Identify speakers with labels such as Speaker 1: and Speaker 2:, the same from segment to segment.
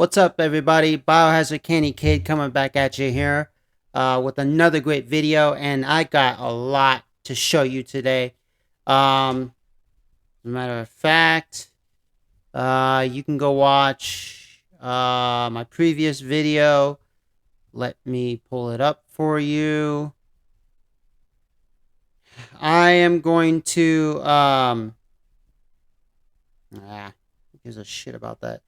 Speaker 1: What's up, everybody? Biohazard Candy Kid coming back at you here with another great video, and I got a lot to show you today. As a matter of fact, you can go watch my previous video. Let me pull it up for you. I am going to who gives a shit about that?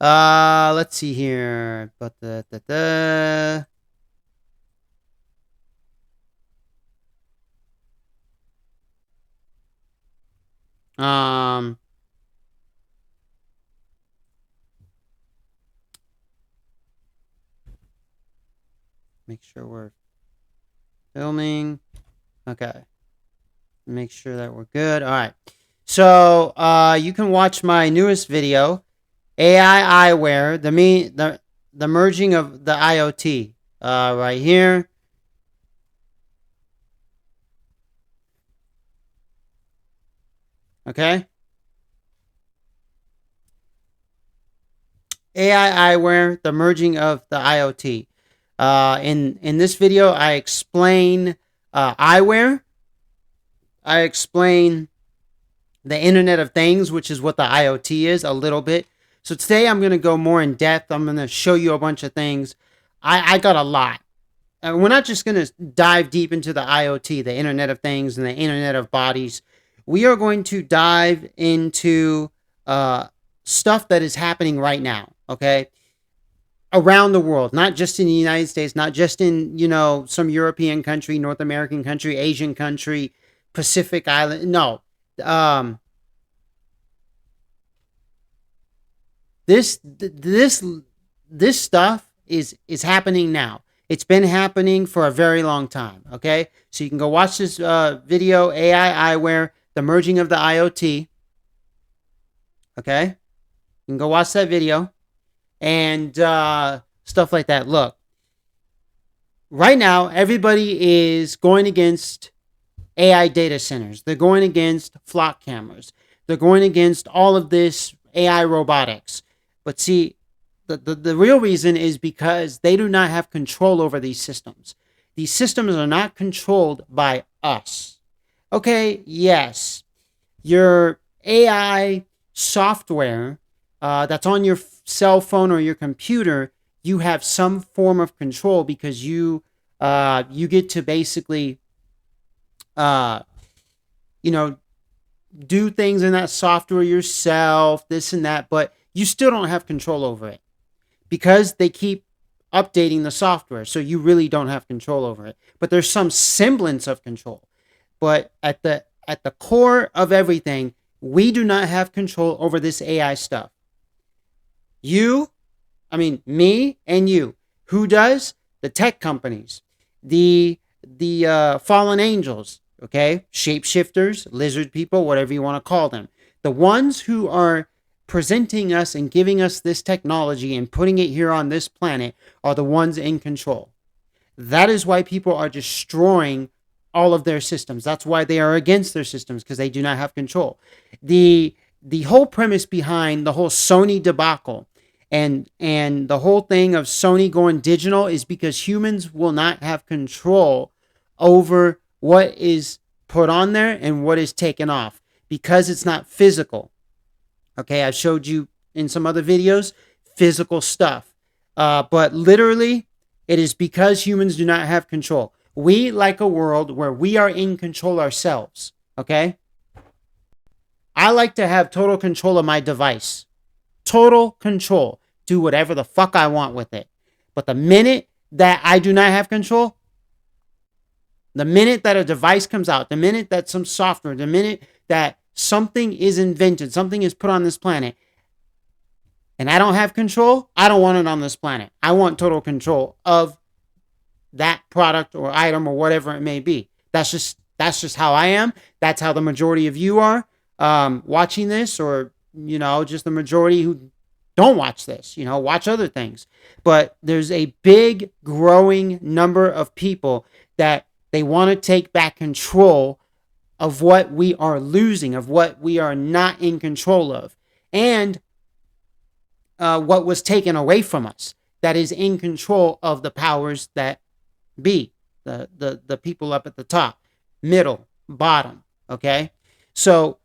Speaker 1: Let's see here. Um, make sure we're filming. Okay. Make sure that we're good. All right. So, you can watch my newest video, AI eyewear, the merging of the IoT, right here. Okay. AI eyewear, the merging of the IoT. In this video, I explain eyewear. I explain the Internet of Things, which is what the IoT is, a little bit. So today I'm going to go more in depth. I'm going to show you a bunch of things. I got a lot. We're not just going to dive deep into the IoT, the Internet of Things, and the Internet of Bodies. We are going to dive into stuff that is happening right now, okay? Around the world, not just in the United States, not just in, some European country, North American country, Asian country, Pacific Island. No. This stuff is happening now. It's been happening for a very long time. Okay, so you can go watch this video, AI eyewear, the merging of the IoT. Okay, you can go watch that video and stuff like that. Look, right now everybody is going against AI data centers. They're going against flock cameras. They're going against all of this AI robotics. But see, the real reason is because they do not have control over these systems. These systems are not controlled by us. Okay, yes, your AI software that's on your cell phone or your computer, you have some form of control because you get to basically do things in that software yourself, this and that, but you still don't have control over it because they keep updating the software. So you really don't have control over it, but there's some semblance of control. But at the core of everything, we do not have control over this AI stuff. Me and you. Who does? The tech companies, the fallen angels, okay? Shapeshifters, lizard people, whatever you want to call them. The ones who are presenting us and giving us this technology and putting it here on this planet are the ones in control. That is why people are destroying all of their systems. That's why they are against their systems, because they do not have control. The whole premise behind the whole Sony debacle and the whole thing of Sony going digital is because humans will not have control over what is put on there and what is taken off because it's not physical. Okay, I showed you in some other videos physical stuff. But literally, it is because humans do not have control. We like a world where we are in control ourselves. Okay? I like to have total control of my device. Total control. Do whatever the fuck I want with it. But the minute that I do not have control, the minute that a device comes out, the minute that some software, the minute that something is invented, something is put on this planet, and I don't have control, I don't want it on this planet. I want total control of that product or item or whatever it may be. That's just how I am. That's how the majority of you are watching this, or just the majority who don't watch this, watch other things. But there's a big growing number of people that they want to take back control of what we are losing, of what we are not in control of. And what was taken away from us, that is in control of the powers that be, the people up at the top, middle, bottom. Okay, so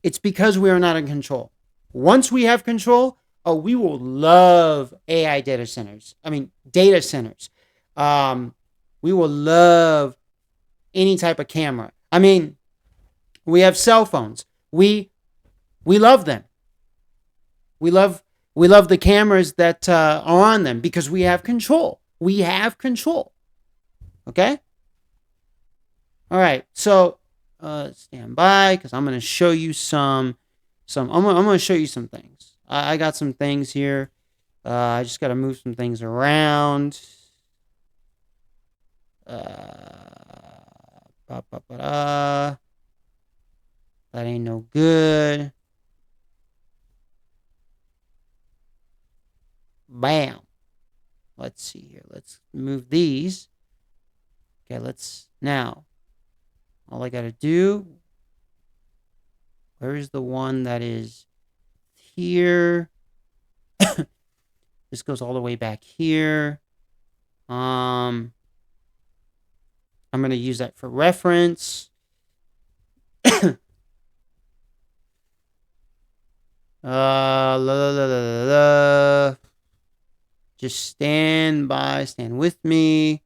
Speaker 1: it's because we are not in control. Once we have control, oh, we will love AI data centers. I mean, data centers. Um, we will love any type of camera. I mean, we have cell phones. We love them. We love we love the cameras that are on them because we have control. We have control. Okay. All right. So stand by because I'm going to show you I'm going to show you some things. I got some things here. I just got to move some things around. That ain't no good. Bam. Let's see here. Let's move these. Okay, now, all I got to do, where is the one that is here? This goes all the way back here. I'm going to use that for reference. Just stand with me.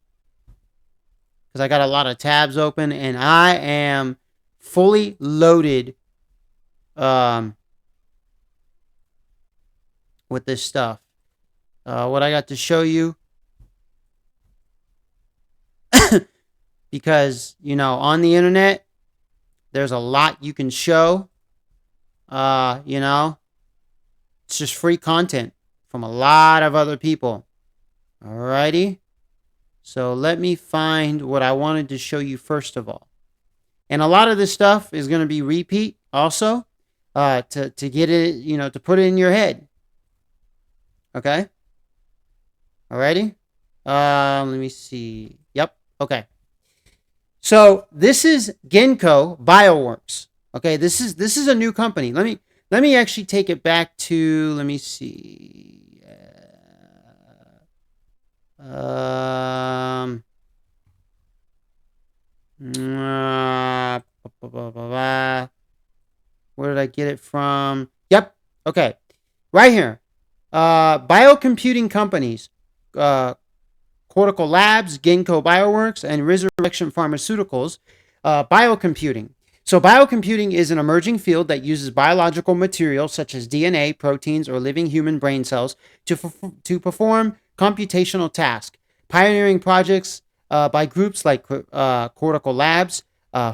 Speaker 1: Because I got a lot of tabs open and I am fully loaded with this stuff. What I got to show you, because, on the internet, there's a lot you can show. It's just free content from a lot of other people. Alrighty. So let me find what I wanted to show you first of all. And a lot of this stuff is going to be repeat also, to get it, to put it in your head. Okay. Alrighty. Let me see. Yep. Okay. So this is Ginkgo Bioworks. Okay. This is a new company. Let me actually take it back to, let me see. Where did I get it from? Yep. Okay. Right here. Biocomputing companies, Cortical Labs, Ginkgo Bioworks, and Resurrection Pharmaceuticals. Biocomputing. So biocomputing is an emerging field that uses biological materials such as DNA, proteins, or living human brain cells to perform computational tasks. Pioneering projects by groups like Cortical Labs,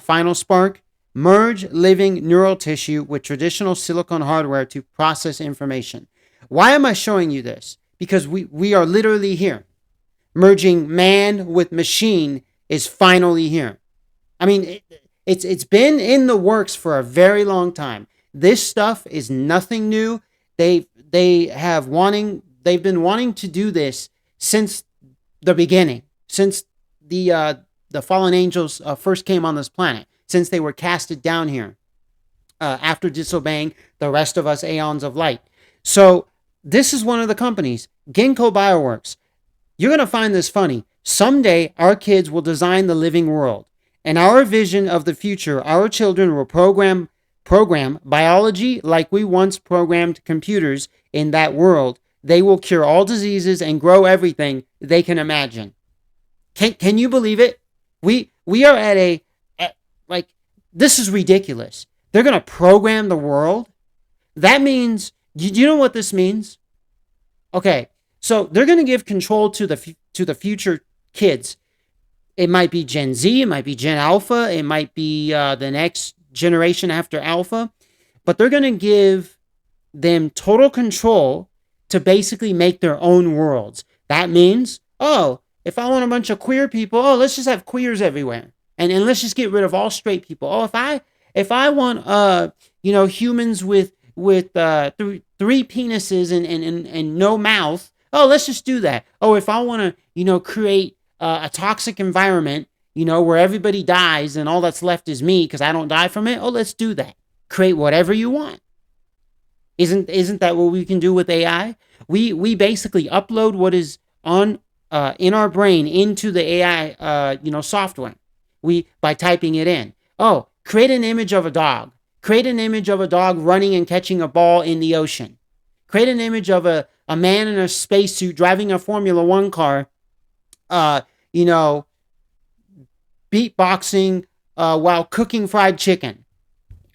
Speaker 1: Final Spark, merge living neural tissue with traditional silicon hardware to process information. Why am I showing you this? Because we are literally here. Merging man with machine is finally here. I mean, it's been in the works for a very long time. This stuff is nothing new. They've been wanting to do this since the beginning, since the fallen angels first came on this planet, since they were casted down here after disobeying the rest of us aeons of light. So this is one of the companies, Ginkgo Bioworks. You're going to find this funny. Someday, our kids will design the living world. And our vision of the future, our children will program biology like we once programmed computers in that world. They will cure all diseases and grow everything they can imagine. Can you believe it? We are at this is ridiculous. They're going to program the world. That means, do you know what this means? Okay, so they're going to give control to the future kids. It might be Gen Z, it might be Gen Alpha, it might be the next generation after Alpha, but they're going to give them total control to basically make their own worlds. That means, if I want a bunch of queer people, let's just have queers everywhere, and let's just get rid of all straight people. If I want humans with three penises and no mouth, let's just do that. If I want to create a toxic environment, where everybody dies and all that's left is me because I don't die from it, let's do that. Create whatever you want. Isn't that what we can do with AI? We basically upload what is on in our brain into the AI software. We by typing it in. Oh, create an image of a dog. Create an image of a dog running and catching a ball in the ocean. Create an image of a man in a spacesuit driving a Formula One car, uh, you know, beatboxing while cooking fried chicken.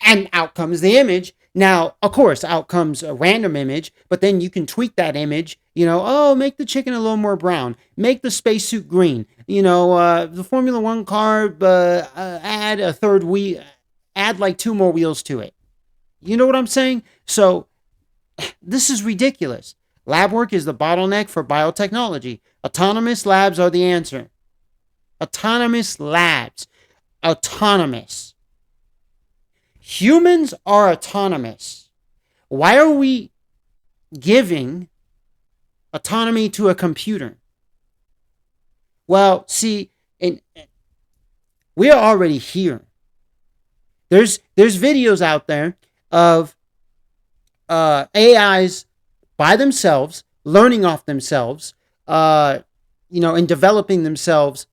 Speaker 1: And out comes the image. Now, of course, out comes a random image, but then you can tweak that image. Oh, make the chicken a little more brown. Make the spacesuit green. The Formula One car, add a third wheel, add like 2 more wheels to it. You know what I'm saying? So, this is ridiculous. Lab work is the bottleneck for biotechnology. Autonomous labs are the answer. Autonomous labs. Autonomous. Humans are autonomous. Why are we giving autonomy to a computer? Well, see, we're already here. There's videos out there of AIs by themselves, learning off themselves, and developing themselves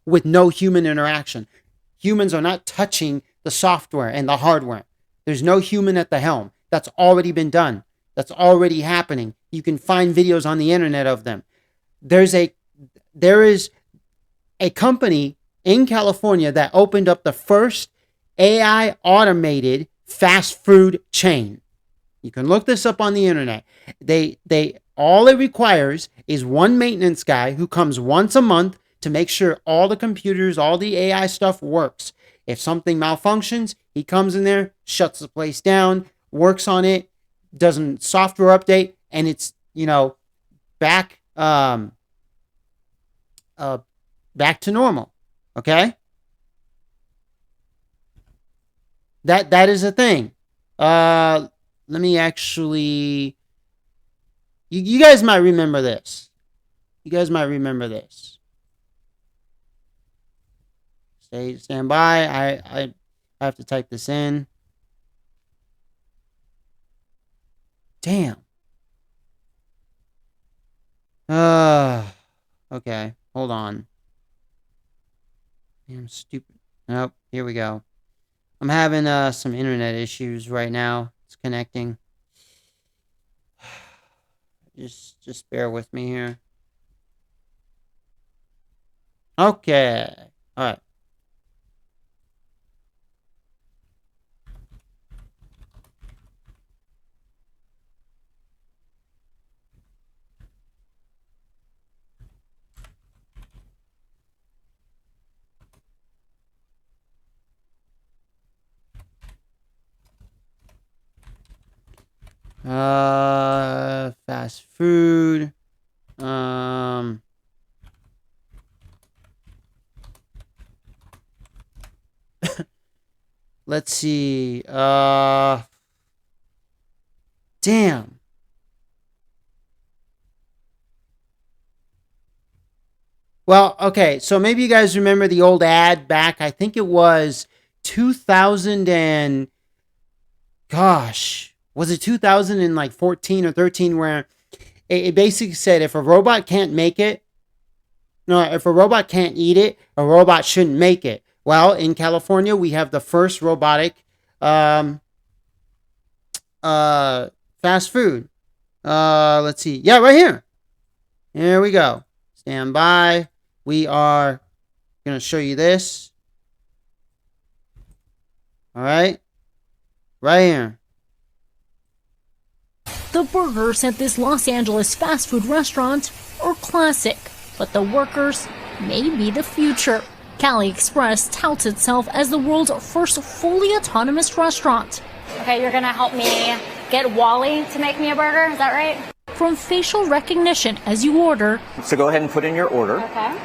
Speaker 1: with no human interaction. Humans are not touching the software and the hardware. There's no human at the helm. That's already been done. That's already happening. You can find videos on the internet of them. There is a company in California that opened up the first AI automated fast food chain. You can look this up on the internet. They all it requires is one maintenance guy who comes once a month to make sure all the computers, all the AI stuff works. If something malfunctions, he comes in there, shuts the place down, works on it, does a software update, and it's, back back to normal. Okay? That is a thing. Let me actually you guys might remember this. Stand by. I have to type this in. Damn. Okay. Hold on. Damn stupid. Nope. Here we go. I'm having some internet issues right now. It's connecting. Just bear with me here. Okay. All right. Fast food. Let's see. Damn. Well, okay, so maybe you guys remember the old ad back, I think it was 2000 and gosh, was it 2014 or 13 where it basically said if a robot can't make it, no, if a robot can't eat it, a robot shouldn't make it. Well, in California, we have the first robotic fast food. Let's see. Yeah, right here. Here we go. Stand by. We are going to show you this. All right. Right here.
Speaker 2: The burgers at this Los Angeles fast food restaurant are classic, but the workers may be the future. Cali Express touts itself as the world's first fully autonomous restaurant.
Speaker 3: Okay, you're gonna help me get Wally to make me a burger, is that right?
Speaker 2: From facial recognition as you order.
Speaker 4: So go ahead and put in your order.
Speaker 3: Okay.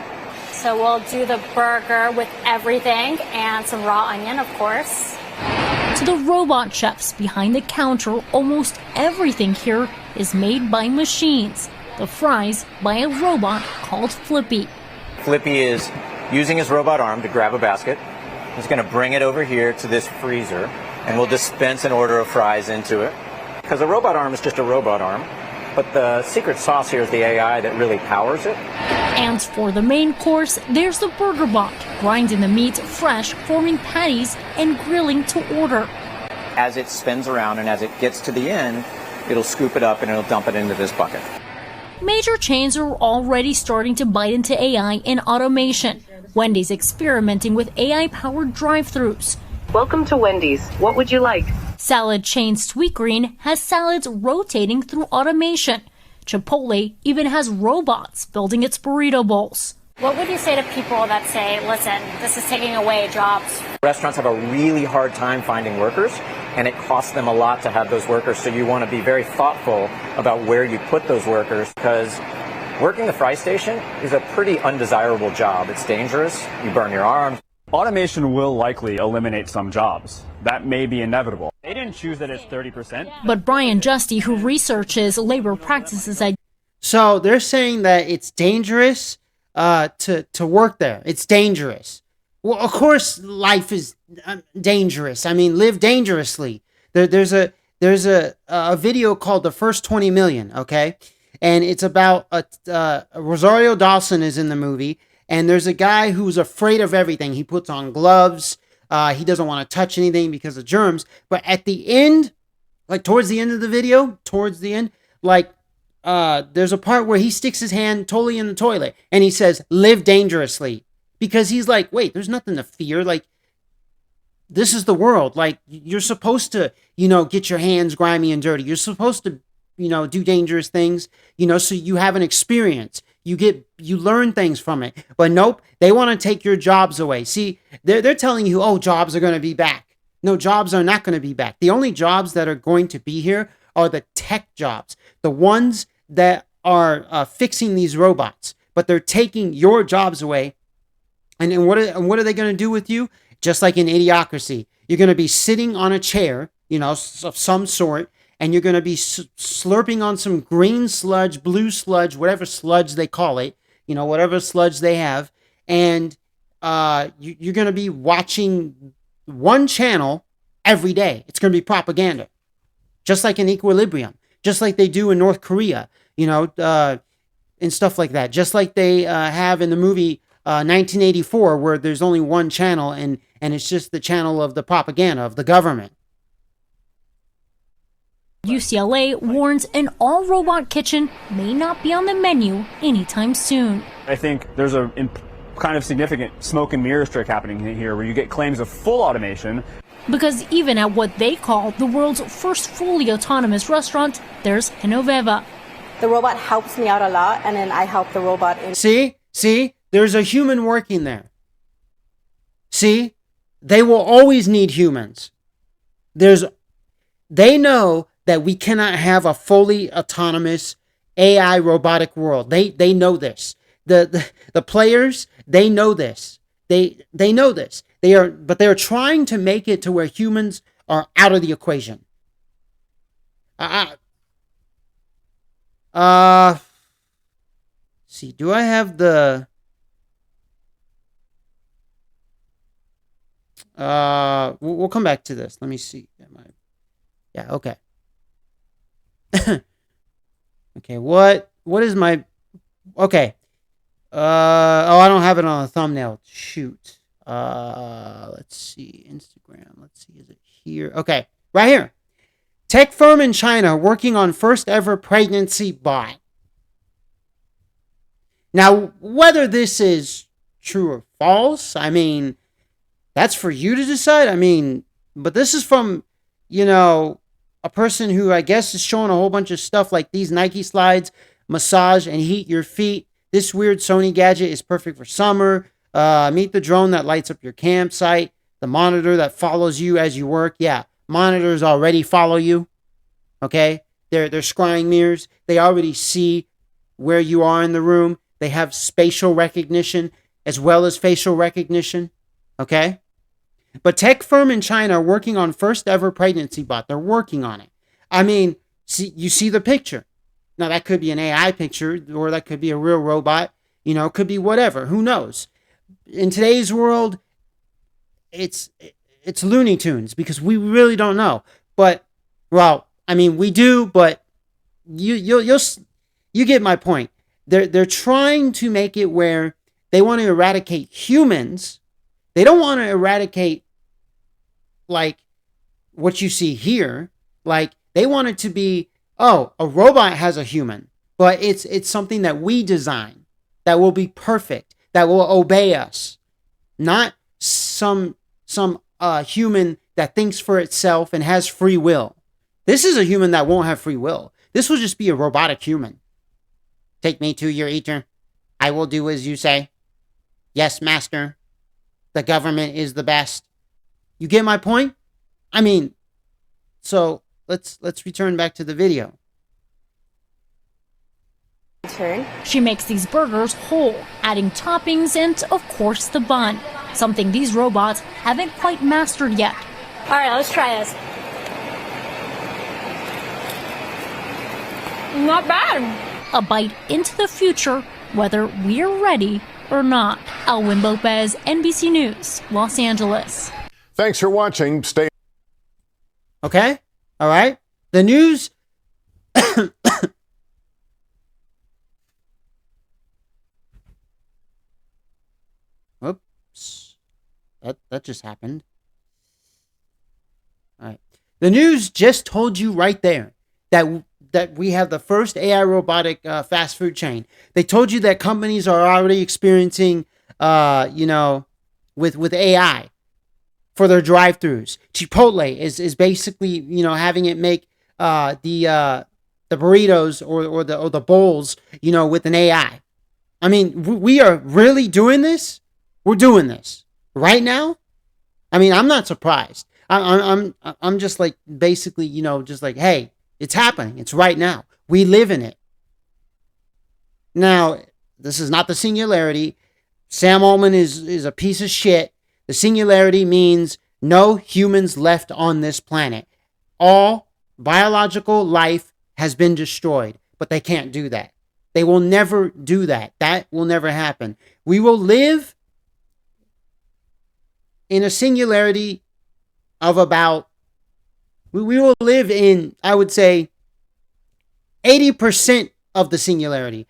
Speaker 3: So we'll do the burger with everything and some raw onion, of course.
Speaker 2: To the robot chefs behind the counter, almost everything here is made by machines. The fries by a robot called Flippy.
Speaker 4: Flippy is using his robot arm to grab a basket. He's going to bring it over here to this freezer, and we'll dispense an order of fries into it. because a robot arm is just a robot arm, but the secret sauce here is the AI that really powers it.
Speaker 2: And for the main course, there's the burger bot, grinding the meat fresh, forming patties, and grilling to order.
Speaker 4: As it spins around and as it gets to the end, it'll scoop it up and it'll dump it into this bucket.
Speaker 2: Major chains are already starting to bite into AI and automation. Wendy's experimenting with AI-powered drive-thrus.
Speaker 5: Welcome to Wendy's. What would you like?
Speaker 2: Salad chain Sweetgreen has salads rotating through automation. Chipotle even has robots building its burrito bowls.
Speaker 3: What would you say to people that say, listen, this is taking away jobs?
Speaker 4: Restaurants have a really hard time finding workers, and it costs them a lot to have those workers, so you want to be very thoughtful about where you put those workers, because working the fry station is a pretty undesirable job. It's dangerous. You burn your arms.
Speaker 6: Automation will likely eliminate some jobs. That may be inevitable. They didn't choose that it's 30%.
Speaker 2: But Brian Justy, who researches labor practices at...
Speaker 1: So they're saying that it's dangerous to work there. It's dangerous. Well, of course, life is dangerous. I mean, live dangerously. There's a video called The First 20 Million, okay? And it's about Rosario Dawson is in the movie, and there's a guy who's afraid of everything. He puts on gloves. He doesn't want to touch anything because of germs. But at the end, like towards the end of the video, there's a part where he sticks his hand totally in the toilet and he says, live dangerously. Because he's like, wait, there's nothing to fear. Like, this is the world. Like, you're supposed to, get your hands grimy and dirty. You're supposed to, do dangerous things, so you have an experience. You learn things from it. But nope, they want to take your jobs away. See, they're telling you, oh, jobs are going to be back. No, jobs are not going to be back. The only jobs that are going to be here are the tech jobs, the ones that are fixing these robots. But they're taking your jobs away. And what are they going to do with you? Just like in Idiocracy, you're going to be sitting on a chair, of some sort, and you're going to be slurping on some green sludge, blue sludge, whatever sludge they call it, whatever sludge they have. And you're going to be watching one channel every day. It's going to be propaganda, just like in Equilibrium, just like they do in North Korea, and stuff like that. Just like they have in the movie 1984, where there's only one channel and it's just the channel of the propaganda of the government.
Speaker 2: UCLA warns an all-robot kitchen may not be on the menu anytime soon.
Speaker 6: I think there's a kind of significant smoke and mirrors trick happening here where you get claims of full automation.
Speaker 2: Because even at what they call the world's first fully autonomous restaurant, there's Genoveva.
Speaker 7: The robot helps me out a lot, and then I help the robot.
Speaker 1: See, there's a human working there. See, they will always need humans. They know that we cannot have a fully autonomous AI robotic world. They know this. The players, they know this. They know this. But they're trying to make it to where humans are out of the equation. See, do I have the we'll come back to this. Let me see. Yeah, okay. Okay, what is my... Okay. I don't have it on a thumbnail. Shoot. Let's see. Instagram. Let's see. Is it here? Okay, right here. Tech firm in China working on first ever pregnancy bot. Now, whether this is true or false, I mean, that's for you to decide. I mean, but this is from, a person who I guess is showing a whole bunch of stuff like these Nike slides, massage and heat your feet. This weird Sony gadget is perfect for summer. Meet the drone that lights up your campsite. The monitor that follows you as you work. Yeah, monitors already follow you. Okay? They're scrying mirrors. They already see where you are in the room. They have spatial recognition as well as facial recognition. Okay? But tech firm in China are working on first ever pregnancy bot. They're working on it. I mean, you see the picture. Now, that could be an AI picture, or that could be a real robot. It could be whatever. Who knows? In today's world, it's Looney Tunes, because we really don't know. But, well, I mean, we do, but you get my point. They're trying to make it where they want to eradicate humans. They don't want to eradicate like what you see here. Like they want it to be, oh, a robot has a human, but it's something that we design that will be perfect, that will obey us, not some human that thinks for itself and has free will. This is a human that won't have free will. This will just be a robotic human. Take me to your eater. I will do as you say. Yes, master. The government is the best. You get my point? I mean, so let's return back to the video.
Speaker 7: Turn.
Speaker 2: She makes these burgers whole, adding toppings and, of course, the bun. Something these robots haven't quite mastered yet.
Speaker 3: All right, let's try this. Not bad.
Speaker 2: A bite into the future, whether we're ready or not. Elwin Lopez, NBC News, Los Angeles.
Speaker 8: Thanks for watching. Stay.
Speaker 1: Okay? All right? The news. Whoops. That just happened. All right. The news just told you right there that we have the first AI robotic fast food chain. They told you that companies are already experiencing, with AI for their drive-throughs. Chipotle is basically, having it make the burritos or the bowls, with an AI. I mean, we are really doing this. We're doing this right now. I mean, I'm not surprised. I'm just like basically, just like, hey, it's happening. It's right now. We live in it. Now, this is not the singularity. Sam Altman is a piece of shit. The singularity means no humans left on this planet. All biological life has been destroyed, but they can't do that. They will never do that. That will never happen. We will live in a singularity of about, we will live in, I would say, 80% of the singularity.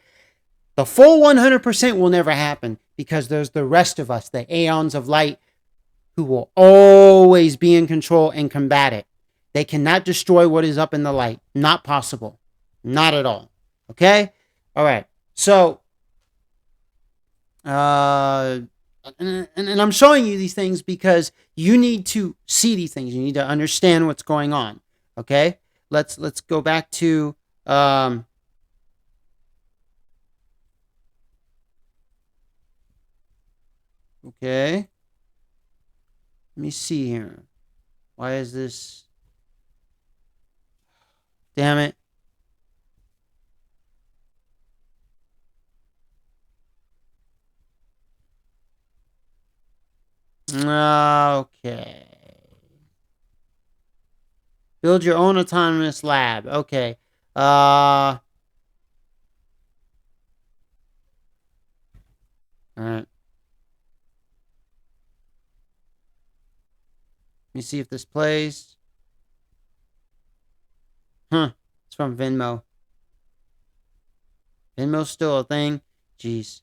Speaker 1: The full 100% will never happen because there's the rest of us, the aeons of light, who will always be in control and combat it. They cannot destroy what is up in the light. Not possible. Not at all. Okay? All right. So, and I'm showing you these things because you need to see these things. You need to understand what's going on. Okay? Let's go back to okay. Let me see here. Why is this? Damn it. Okay. Build your own autonomous lab. Okay. All right. Let me see if this plays. It's from Venmo. Venmo's still a thing? Jeez.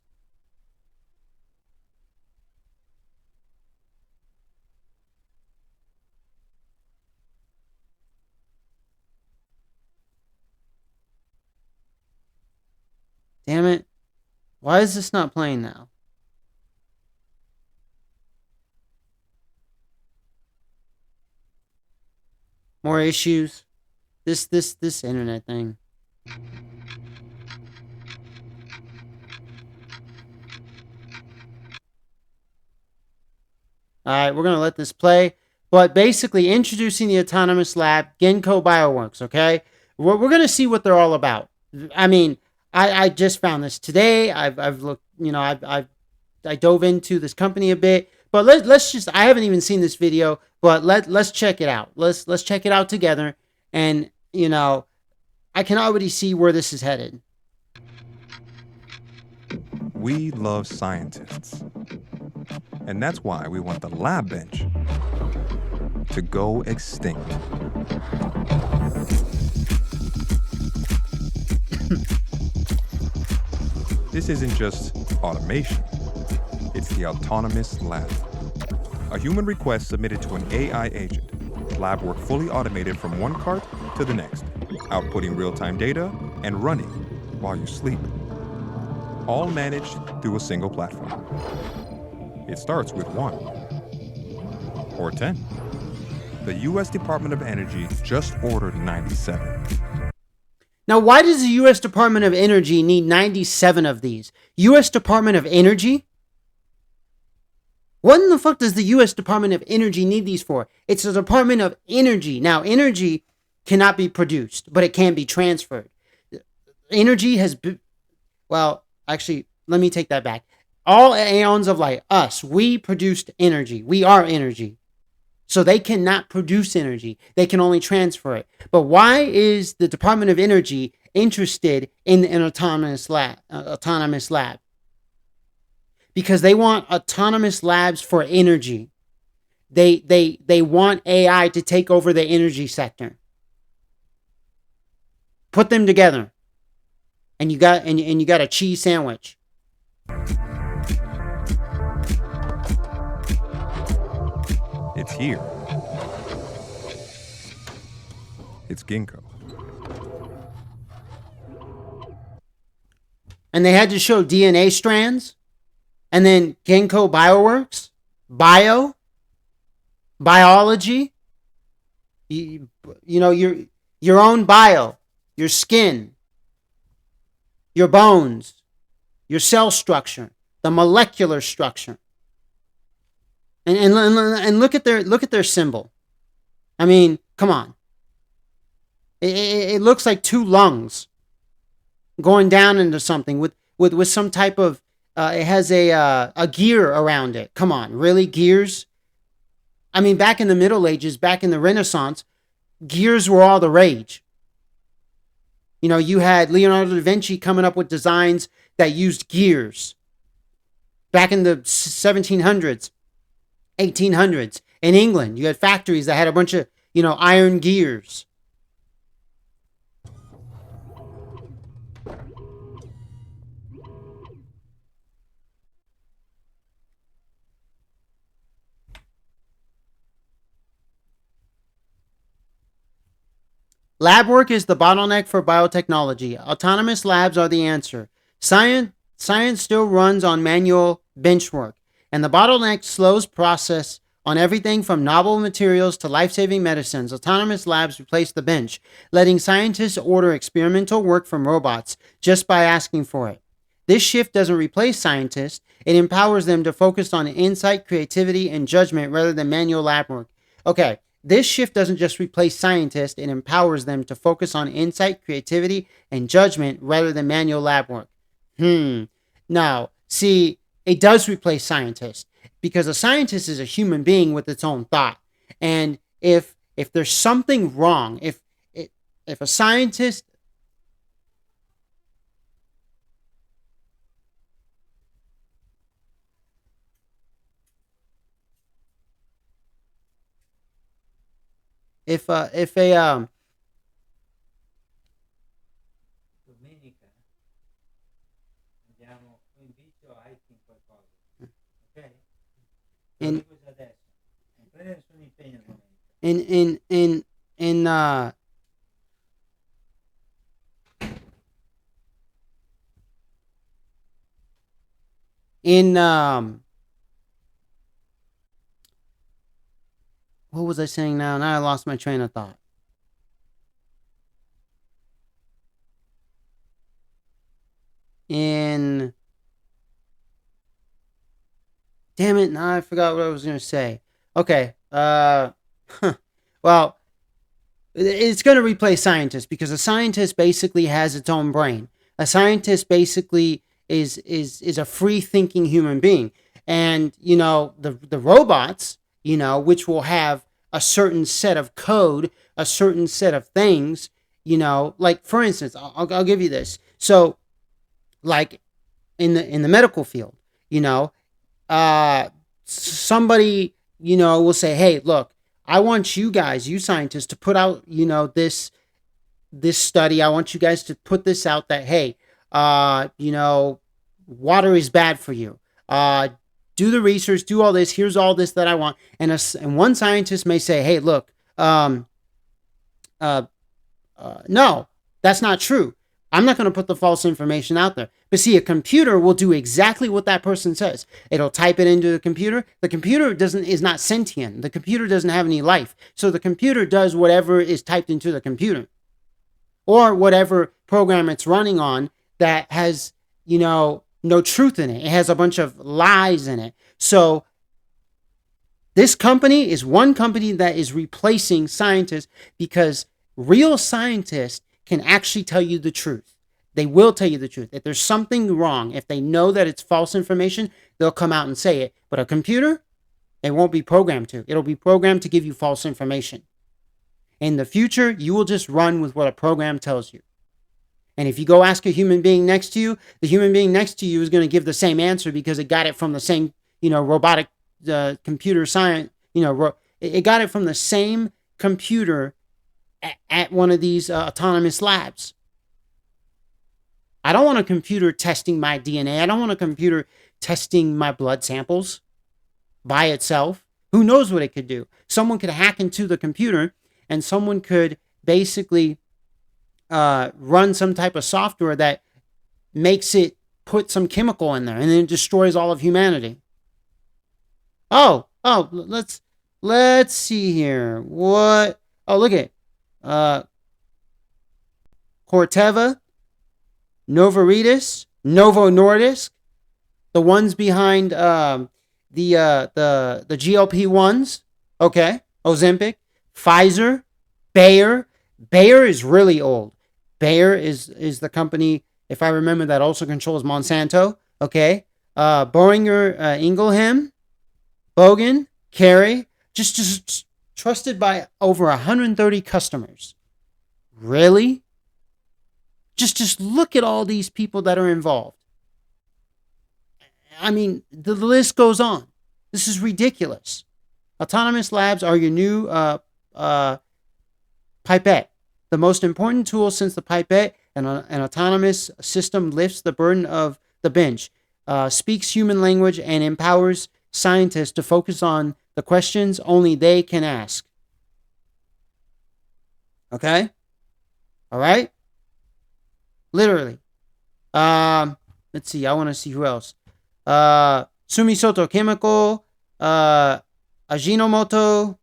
Speaker 1: Damn it. Why is this not playing now? More issues. This internet thing. Alright, we're going to let this play. But basically, introducing the autonomous lab, Genco Bioworks, okay? We're going to see what they're all about. I mean, I just found this today. I've looked, I dove into this company a bit. But let's just, I haven't even seen this video, but let's check it out. Let's check it out together. And, I can already see where this is headed.
Speaker 9: We love scientists. And that's why we want the lab bench to go extinct. This isn't just automation, it's the autonomous lab. A human request submitted to an AI agent. Lab work fully automated from one cart to the next, outputting real-time data and running while you sleep. All managed through a single platform. It starts with 1 or 10. The U.S. Department of Energy just ordered 97.
Speaker 1: Now, why does the U.S. Department of Energy need 97 of these? U.S. Department of Energy? What in the fuck does the U.S. Department of Energy need these for? It's the Department of Energy. Now, energy cannot be produced, but it can be transferred. Energy has been, well, actually, let me take that back. All aeons of light, us, we produced energy. We are energy. So they cannot produce energy. They can only transfer it. But why is the Department of Energy interested in an autonomous lab? Because they want autonomous labs for energy. They want AI to take over the energy sector. Put them together, and you got a cheese sandwich.
Speaker 9: It's here. It's Ginkgo.
Speaker 1: And they had to show DNA strands, and then Ginkgo Bioworks, biology. You know your own bio, your skin, your bones, your cell structure, the molecular structure. And look at their symbol. I mean, come on. It looks like 2 lungs going down into something with some type of it has a gear around it. Come on, really, gears? I mean, back in the Middle Ages, back in the Renaissance, gears were all the rage. You know, you had Leonardo da Vinci coming up with designs that used gears. Back in the 1700s, 1800s, in England, you had factories that had a bunch of, iron gears. Lab work is the bottleneck for biotechnology. Autonomous labs are the answer. Science still runs on manual bench work, and the bottleneck slows process on everything from novel materials to life-saving medicines. Autonomous labs replace the bench, letting scientists order experimental work from robots just by asking for it. This shift doesn't replace scientists. It empowers them to focus on insight, creativity, and judgment rather than manual lab work. Okay. This shift doesn't just replace scientists, it empowers them to focus on insight, creativity, and judgment rather than manual lab work. Now, see, it does replace scientists because a scientist is a human being with its own thought. And if there's something wrong, if a scientist if a in what was I saying now? Now I lost my train of thought. Damn it, now I forgot what I was going to say. Okay. Well, it's going to replace scientists because a scientist basically has its own brain. A scientist basically is a free-thinking human being. And, the robots, which will have a certain set of code, a certain set of things, like, for instance, I'll give you this. So, like, in the medical field, somebody, will say, hey, look, I want you guys, you scientists, to put out, this this study. I want you guys to put this out that, hey, water is bad for you. Do the research, do all this. Here's all this that I want. And one scientist may say, hey, look, no, that's not true. I'm not going to put the false information out there. But see, a computer will do exactly what that person says. It'll type it into the computer. The computer is not sentient. The computer doesn't have any life. So the computer does whatever is typed into the computer, or whatever program it's running on that has, no truth in it. It has a bunch of lies in it. So this company is one company that is replacing scientists, because real scientists can actually tell you the truth. They will tell you the truth. If there's something wrong, if they know that it's false information, they'll come out and say it. But a computer, they won't be programmed to. It'll be programmed to give you false information. In the future, you will just run with what a program tells you. And if you go ask a human being next to you, the human being next to you is going to give the same answer, because it got it from the same, robotic computer science, it got it from the same computer at one of these autonomous labs. I don't want a computer testing my DNA. I don't want a computer testing my blood samples by itself. Who knows what it could do? Someone could hack into the computer, and someone could basically run some type of software that makes it put some chemical in there, and then it destroys all of humanity. Let's see here. What? Oh, look at Corteva, Novo Nordisk, the ones behind the GLP-1s. Okay, Ozempic, Pfizer, Bayer. Bayer is really old. Bayer is the company, if I remember, that also controls Monsanto. Okay, Boehringer Ingelheim, Bogan, Kerry, just trusted by over 130 customers. Really? Just look at all these people that are involved. I mean, the list goes on. This is ridiculous. Autonomous labs are your new pipette. The most important tool since the pipette, an autonomous system lifts the burden of the bench, speaks human language, and empowers scientists to focus on the questions only they can ask. Okay? All right? Literally. Let's see. I want to see who else. Sumisoto Chemical, Ajinomoto.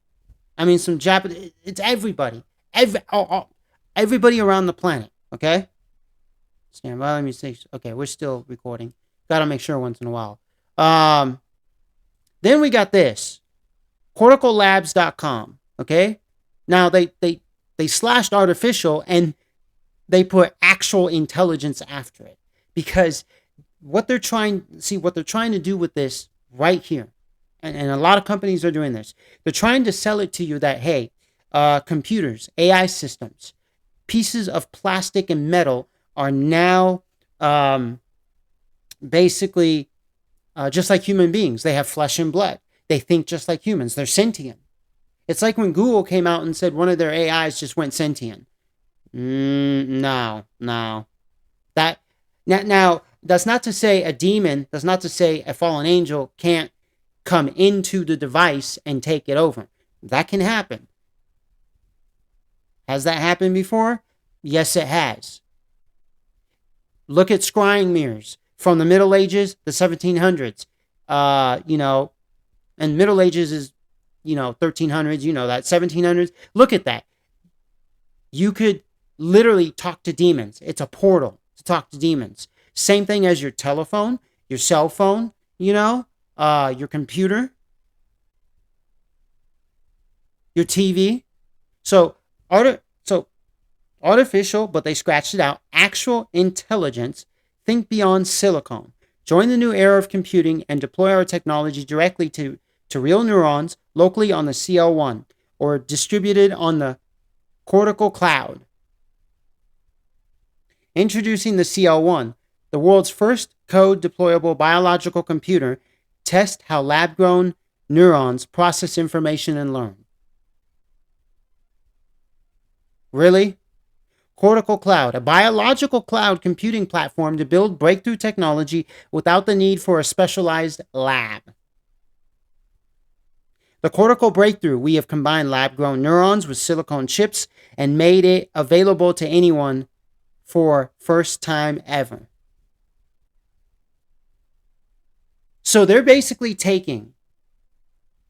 Speaker 1: I mean, some Japanese. It's everybody. Everybody around the planet. Okay? Stand by. Let me see. Okay, we're still recording. Got to make sure once in a while. Then we got this. CorticalLabs.com. Okay? Now, they slashed artificial, and they put actual intelligence after it, because what they're trying to do with this right here, and a lot of companies are doing this, they're trying to sell it to you that, hey, computers, AI systems, pieces of plastic and metal are now basically just like human beings. They have flesh and blood. They think just like humans. They're sentient. It's like when Google came out and said one of their AIs just went sentient. No. Now, that's not to say a demon, that's not to say a fallen angel can't come into the device and take it over. That can happen. Has that happened before? Yes, it has. Look at scrying mirrors from the Middle Ages, the 1700s. And Middle Ages is, 1300s, that 1700s. Look at that. You could literally talk to demons. It's a portal to talk to demons. Same thing as your telephone, your cell phone, your computer, your TV. So artificial, but they scratched it out. Actual intelligence. Think beyond silicon. Join the new era of computing and deploy our technology directly to real neurons locally on the CL1 or distributed on the cortical cloud. Introducing the CL1, the world's first code-deployable biological computer. Test how lab-grown neurons process information and learn. Really? Cortical cloud, a biological cloud computing platform to build breakthrough technology without the need for a specialized lab. The cortical breakthrough, we have combined lab-grown neurons with silicon chips and made it available to anyone for first time ever. So they're basically taking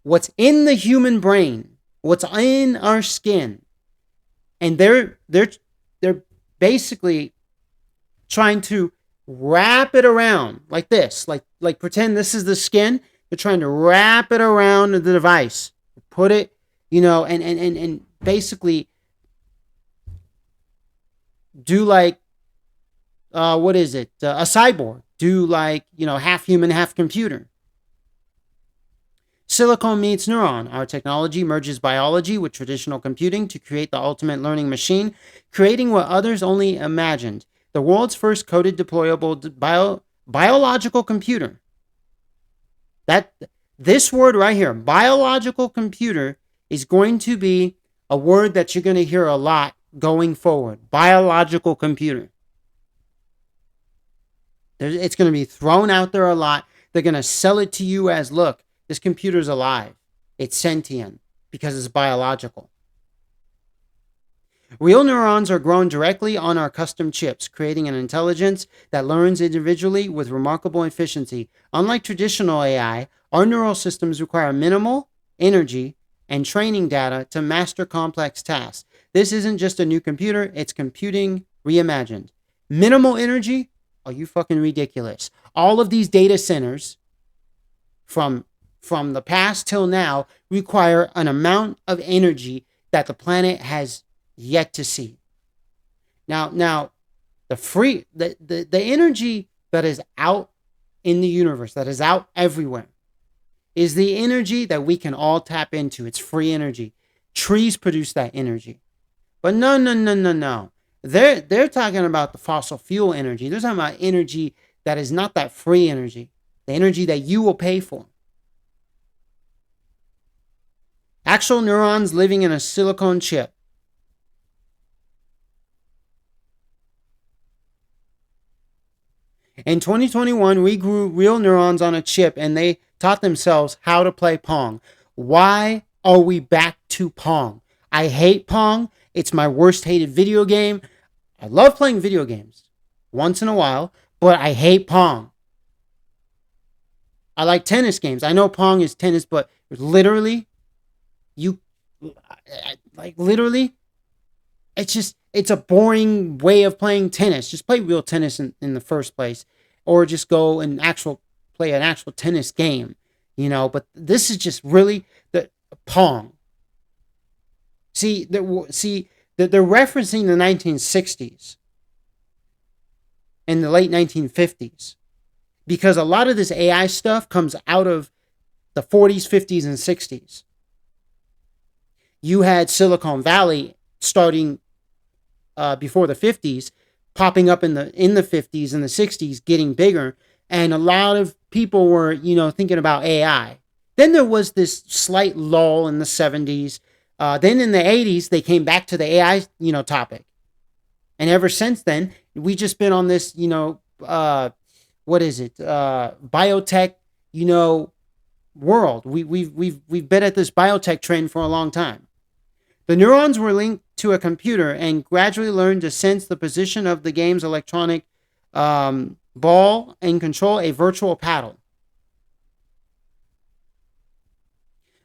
Speaker 1: what's in the human brain, what's in our skin, and they're basically trying to wrap it around like this, like pretend this is the skin. They're trying to wrap it around the device, put it, and basically do like, what is it? A cyborg. Do like, half human, half computer. Silicon meets neuron. Our technology merges biology with traditional computing to create the ultimate learning machine, creating what others only imagined. The world's first coded deployable biological computer. This word right here, biological computer, is going to be a word that you're going to hear a lot going forward. Biological computer. It's going to be thrown out there a lot. They're going to sell it to you as, look, this computer's alive. It's sentient because it's biological. Real neurons are grown directly on our custom chips, creating an intelligence that learns individually with remarkable efficiency. Unlike traditional AI, our neural systems require minimal energy and training data to master complex tasks. This isn't just a new computer, it's computing reimagined. Minimal energy? Are you fucking ridiculous? All of these data centers from the past till now require an amount of energy that the planet has yet to see. Now the energy that is out in the universe, that is out everywhere, is the energy that we can all tap into. It's free energy. Trees produce that energy. But no. They're talking about the fossil fuel energy. They're talking about energy that is not that free energy. The energy that you will pay for. Actual neurons living in a silicon chip. In 2021, we grew real neurons on a chip and they taught themselves how to play Pong. Why are we back to Pong? I hate Pong. It's my worst hated video game. I love playing video games once in a while, but I hate Pong. I like tennis games. I know Pong is tennis, but literally, it's a boring way of playing tennis. Just play real tennis in the first place, or just go and play an actual tennis game, But this is just really the Pong. See, they're referencing the 1960s and the late 1950s because a lot of this AI stuff comes out of the 40s, 50s, and 60s. You had Silicon Valley starting before the 50s, popping up in the 50s and the 60s, getting bigger, and a lot of people were, thinking about AI. Then there was this slight lull in the 70s. Then in the 80s, they came back to the AI, topic. And ever since then, we just been on this, biotech, world. We've been at this biotech trend for a long time. The neurons were linked to a computer and gradually learned to sense the position of the game's electronic ball and control a virtual paddle.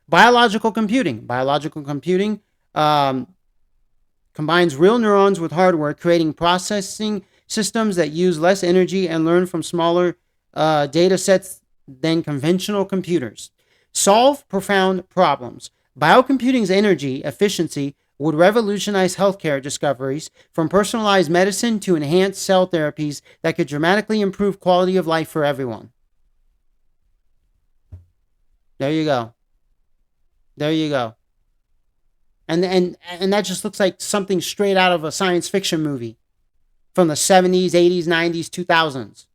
Speaker 1: Biological computing. Biological computing combines real neurons with hardware, creating processing systems that use less energy and learn from smaller data sets than conventional computers. Solve profound problems. Biocomputing's energy efficiency would revolutionize healthcare discoveries, from personalized medicine to enhanced cell therapies that could dramatically improve quality of life for everyone. There you go. And that just looks like something straight out of a science fiction movie from the 70s, 80s, 90s, 2000s.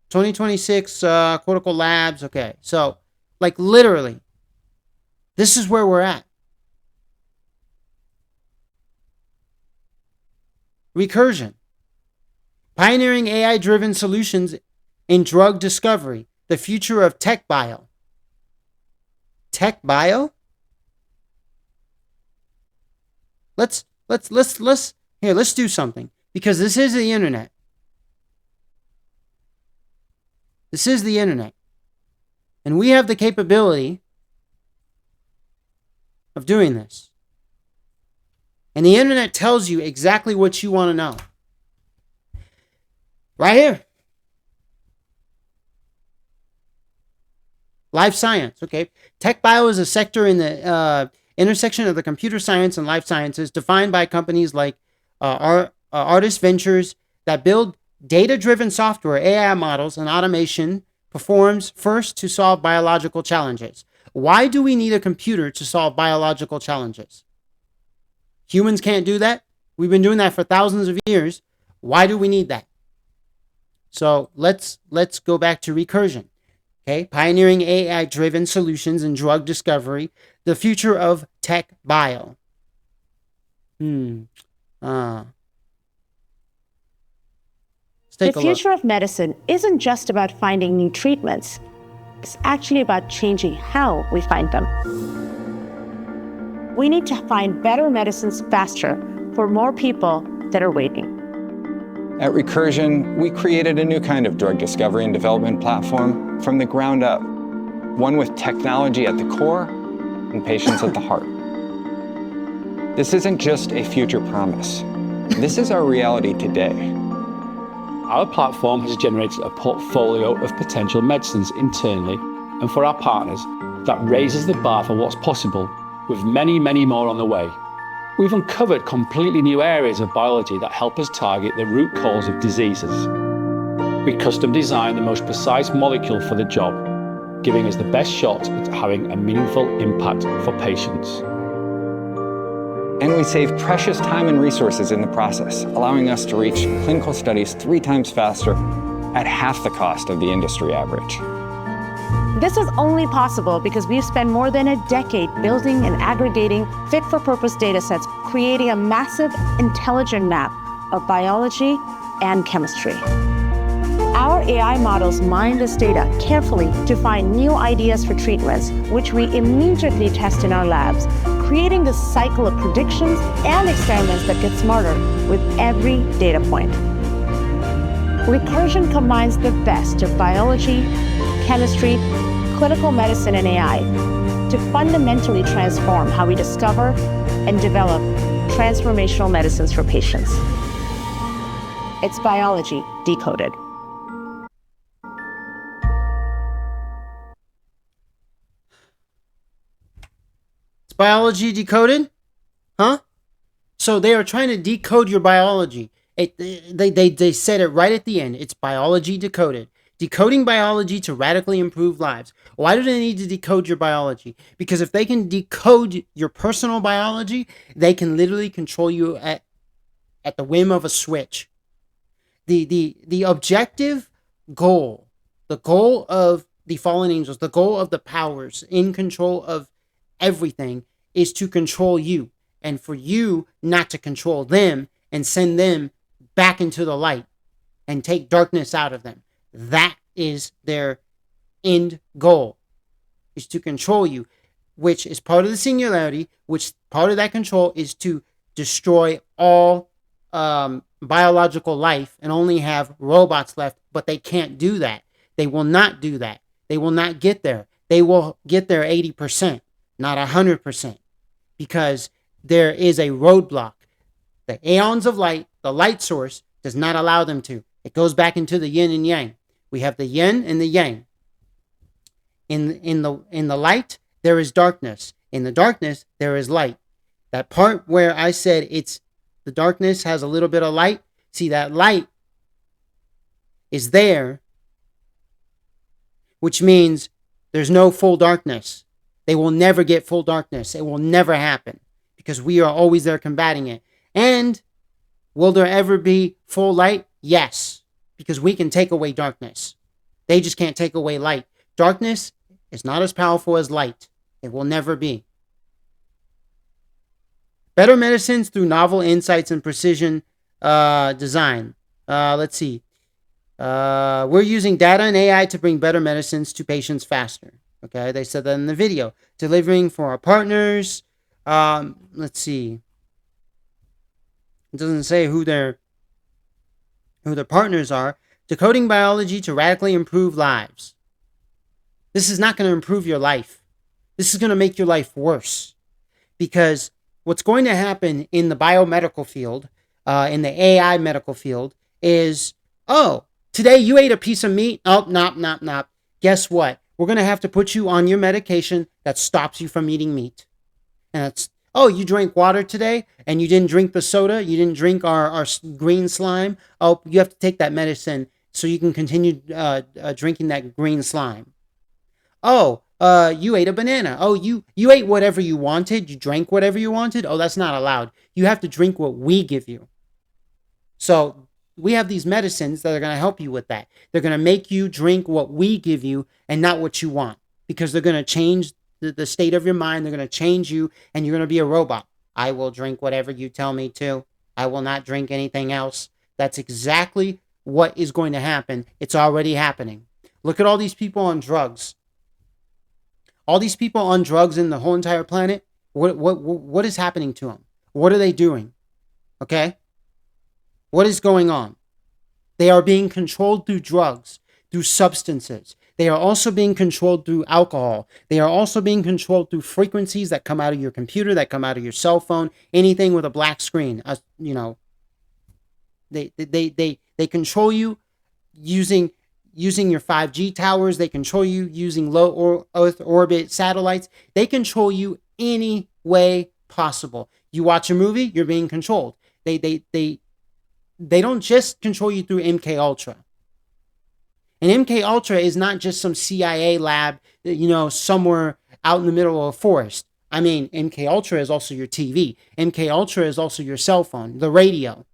Speaker 1: 2026 Cortical Labs. Okay, so literally, this is where we're at. Recursion. Pioneering AI-driven solutions in drug discovery. The future of tech bio. Tech bio? Let's do something, because this is the internet. This is the internet. And we have the capability of doing this. And the internet tells you exactly what you want to know. Right here. Life science, okay. Tech bio is a sector in the intersection of the computer science and life sciences, defined by companies like Artist Ventures that build data-driven software, AI models, and automation performs first to solve biological challenges. Why do we need a computer to solve biological challenges? Humans can't do that. We've been doing that for thousands of years. Why do we need that? So let's go back to recursion. Okay, pioneering AI-driven solutions in drug discovery, the future of tech bio. Let's take
Speaker 10: The
Speaker 1: a
Speaker 10: future
Speaker 1: look.
Speaker 10: of medicine isn't just about finding new treatments. It's actually about changing how we find them. We need to find better medicines faster for more people that are waiting.
Speaker 11: At Recursion, we created a new kind of drug discovery and development platform from the ground up, one with technology at the core and patients at the heart. This isn't just a future promise. This is our reality today.
Speaker 12: Our platform has generated a portfolio of potential medicines internally and for our partners that raises the bar for what's possible, with many, many more on the way. We've uncovered completely new areas of biology that help us target the root cause of diseases. We custom design the most precise molecule for the job, giving us the best shot at having a meaningful impact for patients.
Speaker 11: And we save precious time and resources in the process, allowing us to reach clinical studies 3 times faster at half the cost of the industry average.
Speaker 10: This is only possible because we've spent more than a decade building and aggregating fit-for-purpose datasets, creating a massive, intelligent map of biology and chemistry. Our AI models mine this data carefully to find new ideas for treatments, which we immediately test in our labs, creating this cycle of predictions and experiments that get smarter with every data point. Recursion combines the best of biology, chemistry, clinical medicine, and AI to fundamentally transform how we discover and develop transformational medicines for patients. It's biology decoded.
Speaker 1: It's biology decoded? Huh? So they are trying to decode your biology. They said it right at the end. It's biology decoded. Decoding biology to radically improve lives. Why do they need to decode your biology? Because if they can decode your personal biology, they can literally control you at the whim of a switch. The objective goal, the goal of the fallen angels, the goal of the powers in control of everything is to control you, and for you not to control them and send them back into the light and take darkness out of them. That is their end goal, is to control you, which is part of the singularity, which part of that control is to destroy all biological life and only have robots left, but they can't do that. They will not do that. They will not get there. They will get there 80%, not 100%, because there is a roadblock. The aeons of light, the light source, does not allow them to. It goes back into the yin and yang. We have the yin and the yang. In the light, there is darkness. In the darkness, there is light. That part where I said it's the darkness has a little bit of light. See, that light is there, which means there's no full darkness. They will never get full darkness. It will never happen because we are always there combating it. And will there ever be full light? Yes, because we can take away darkness. They just can't take away light. Darkness is not as powerful as light. It will never be. Better medicines through novel insights and precision design. Let's see. We're using data and AI to bring better medicines to patients faster. Okay, they said that in the video. Delivering for our partners. Let's see. It doesn't say who their partners are. Decoding biology to radically improve lives. This is not going to improve your life. This is going to make your life worse. Because what's going to happen in the biomedical field, in the AI medical field, is, oh, today you ate a piece of meat. Oh, nop. Guess what? We're going to have to put you on your medication that stops you from eating meat. And it's, oh, you drank water today and you didn't drink the soda. You didn't drink our green slime. Oh, you have to take that medicine so you can continue drinking that green slime. Oh, you ate a banana. Oh, you ate whatever you wanted. You drank whatever you wanted. Oh, that's not allowed. You have to drink what we give you. So we have these medicines that are going to help you with that. They're going to make you drink what we give you and not what you want, because they're going to change the state of your mind. They're going to change you and you're going to be a robot. I will drink whatever you tell me to. I will not drink anything else. That's exactly what is going to happen. It's already happening. Look at all these people on drugs. All these people on drugs in the whole entire planet, what is happening to them? What are they doing? Okay? What is going on? They are being controlled through drugs, through substances. They are also being controlled through alcohol. They are also being controlled through frequencies that come out of your computer, that come out of your cell phone, anything with a black screen. They control you using your 5G towers. They control you using low Earth orbit satellites. They control you any way possible. You watch a movie, you're being controlled. They don't just control you through MK Ultra. And MK Ultra is not just some CIA lab, somewhere out in the middle of a forest. I mean, MK Ultra is also your TV. MK Ultra is also your cell phone, the radio.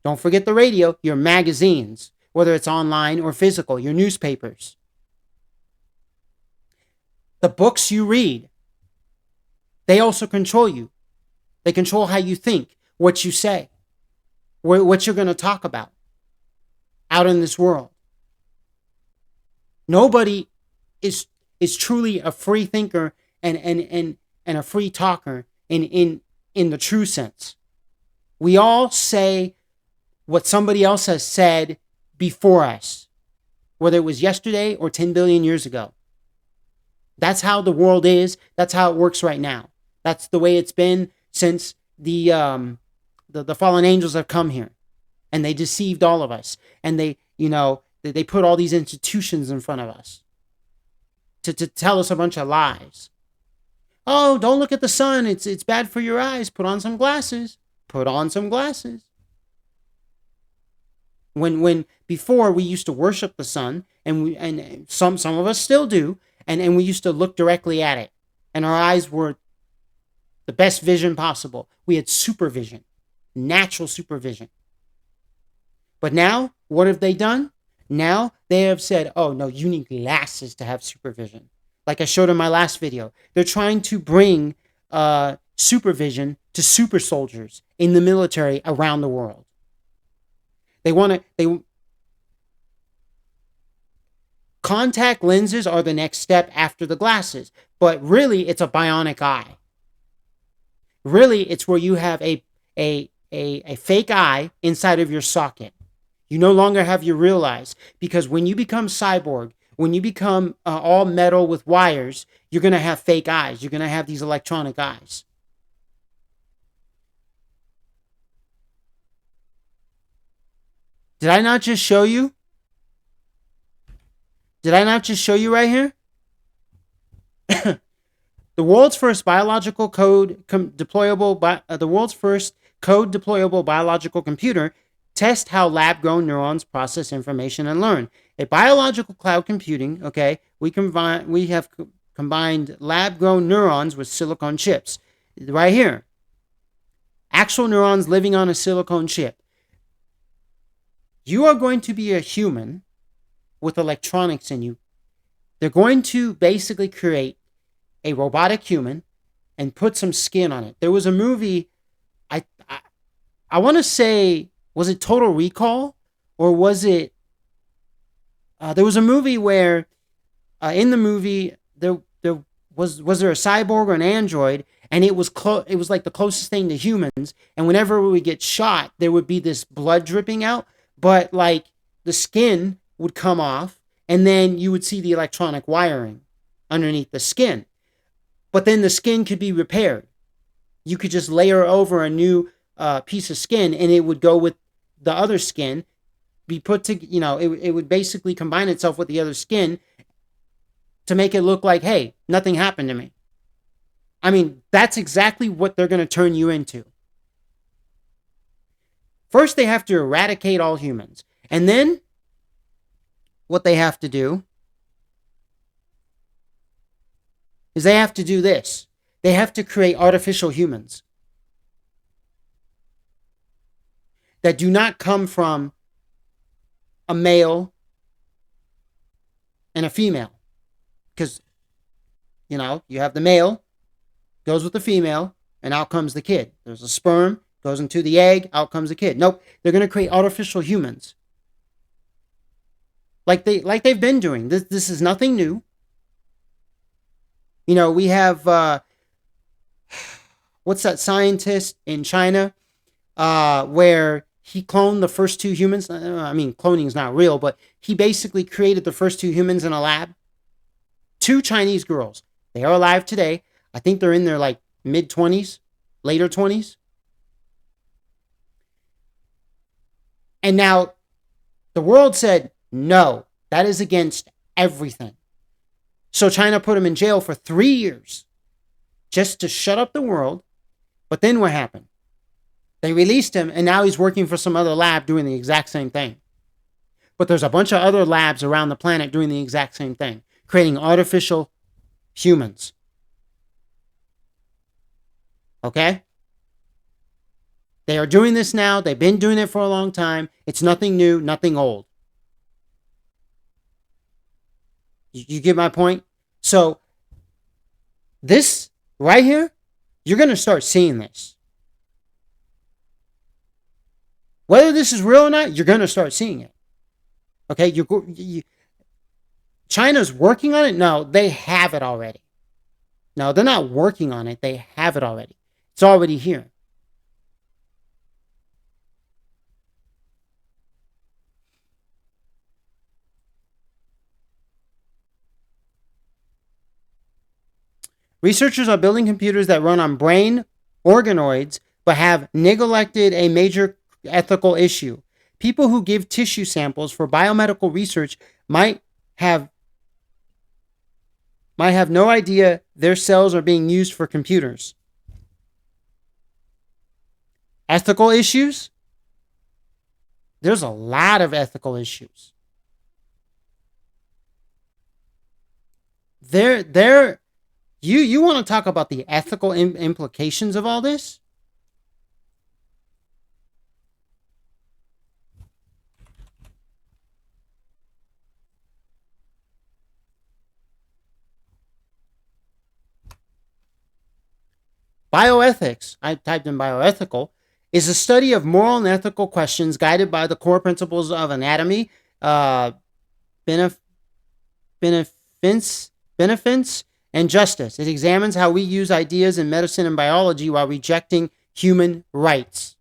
Speaker 1: Don't forget the radio, your magazines, whether it's online or physical, your newspapers. The books you read, they also control you. They control how you think, what you say, what you're going to talk about out in this world. Nobody is truly a free thinker and a free talker in the true sense. We all say what somebody else has said before us, whether it was yesterday or 10 billion years ago. That's how the world is. That's how it works right now. That's the way it's been since the fallen angels have come here, and they deceived all of us, and they put all these institutions in front of us to tell us a bunch of lies. Oh, don't look at the sun. It's bad for your eyes. Put on some glasses. Put on some glasses. When before we used to worship the sun, and some of us still do, and we used to look directly at it, and our eyes were the best vision possible. We had supervision, natural supervision. But now, what have they done? Now they have said, oh no, you need glasses to have supervision. Like I showed in my last video, they're trying to bring supervision to super soldiers in the military around the world. Contact lenses are the next step after the glasses, but really it's a bionic eye. Really, it's where you have a fake eye inside of your socket. You no longer have your real eyes, because when you become cyborg, when you become all metal with wires, you're going to have fake eyes. You're going to have these electronic eyes. Did I not just show you? Did I not just show you right here? The world's first code deployable biological computer tests how lab-grown neurons process information and learn. A biological cloud computing, okay, we have combined lab-grown neurons with silicon chips. Right here. Actual neurons living on a silicon chip. You are going to be a human with electronics in you. They're going to basically create a robotic human and put some skin on it. There was a movie, I want to say, was it Total Recall, or was it? There was a movie where, in the movie, there was there a cyborg or an android, and it was it was like the closest thing to humans. And whenever we would get shot, there would be this blood dripping out, but like the skin would come off, and then you would see the electronic wiring underneath the skin. But then the skin could be repaired. You could just layer over a new piece of skin, and it would go with the other skin, be put to, it would basically combine itself with the other skin to make it look like, hey, nothing happened to me. I mean, that's exactly what they're going to turn you into. First, they have to eradicate all humans. And then what they have to do is they have to do this. They have to create artificial humans that do not come from a male and a female. Because, you have the male, goes with the female, and out comes the kid. There's a sperm, goes into the egg, out comes the kid. Nope, they're going to create artificial humans. Like they've been doing. This is nothing new. We have, what's that scientist in China, where he cloned the first two humans. I mean, cloning is not real, but he basically created the first two humans in a lab. 2 Chinese girls. They are alive today. I think they're in their like mid-20s, later 20s. And now the world said, no, that is against everything. So China put him in jail for 3 years just to shut up the world. But then what happened? They released him, and now he's working for some other lab doing the exact same thing. But there's a bunch of other labs around the planet doing the exact same thing, creating artificial humans. Okay? They are doing this now. They've been doing it for a long time. It's nothing new, nothing old. You get my point? So, this right here, you're going to start seeing this. Whether this is real or not, you're going to start seeing it. Okay? China's working on it? No, they have it already. No, they're not working on it. They have it already. It's already here. Researchers are building computers that run on brain organoids but have neglected a major ethical issue. People who give tissue samples for biomedical research might have no idea their cells are being used for computers. Ethical issues? There's a lot of ethical issues. You want to talk about the ethical implications of all this? Bioethics, I typed in bioethical, is a study of moral and ethical questions guided by the core principles of anatomy, beneficence, and justice. It examines how we use ideas in medicine and biology while rejecting human rights.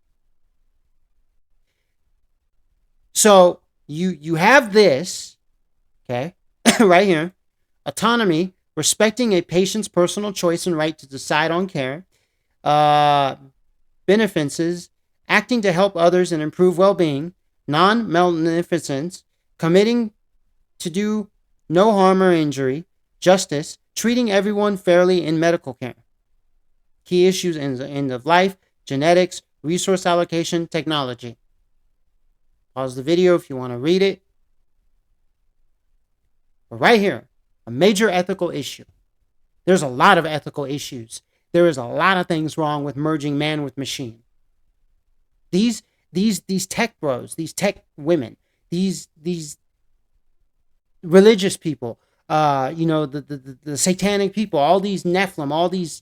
Speaker 1: So you have this, okay, right here, autonomy, respecting a patient's personal choice and right to decide on care, beneficence, acting to help others and improve well-being, non-maleficence, committing to do no harm or injury, justice, treating everyone fairly in medical care. Key issues in the end of life, genetics, resource allocation, technology. Pause the video if you want to read it. But right here, a major ethical issue. There's a lot of ethical issues. There is a lot of things wrong with merging man with machine. These tech bros, these tech women, these religious people, the satanic people, all these Nephilim, all these,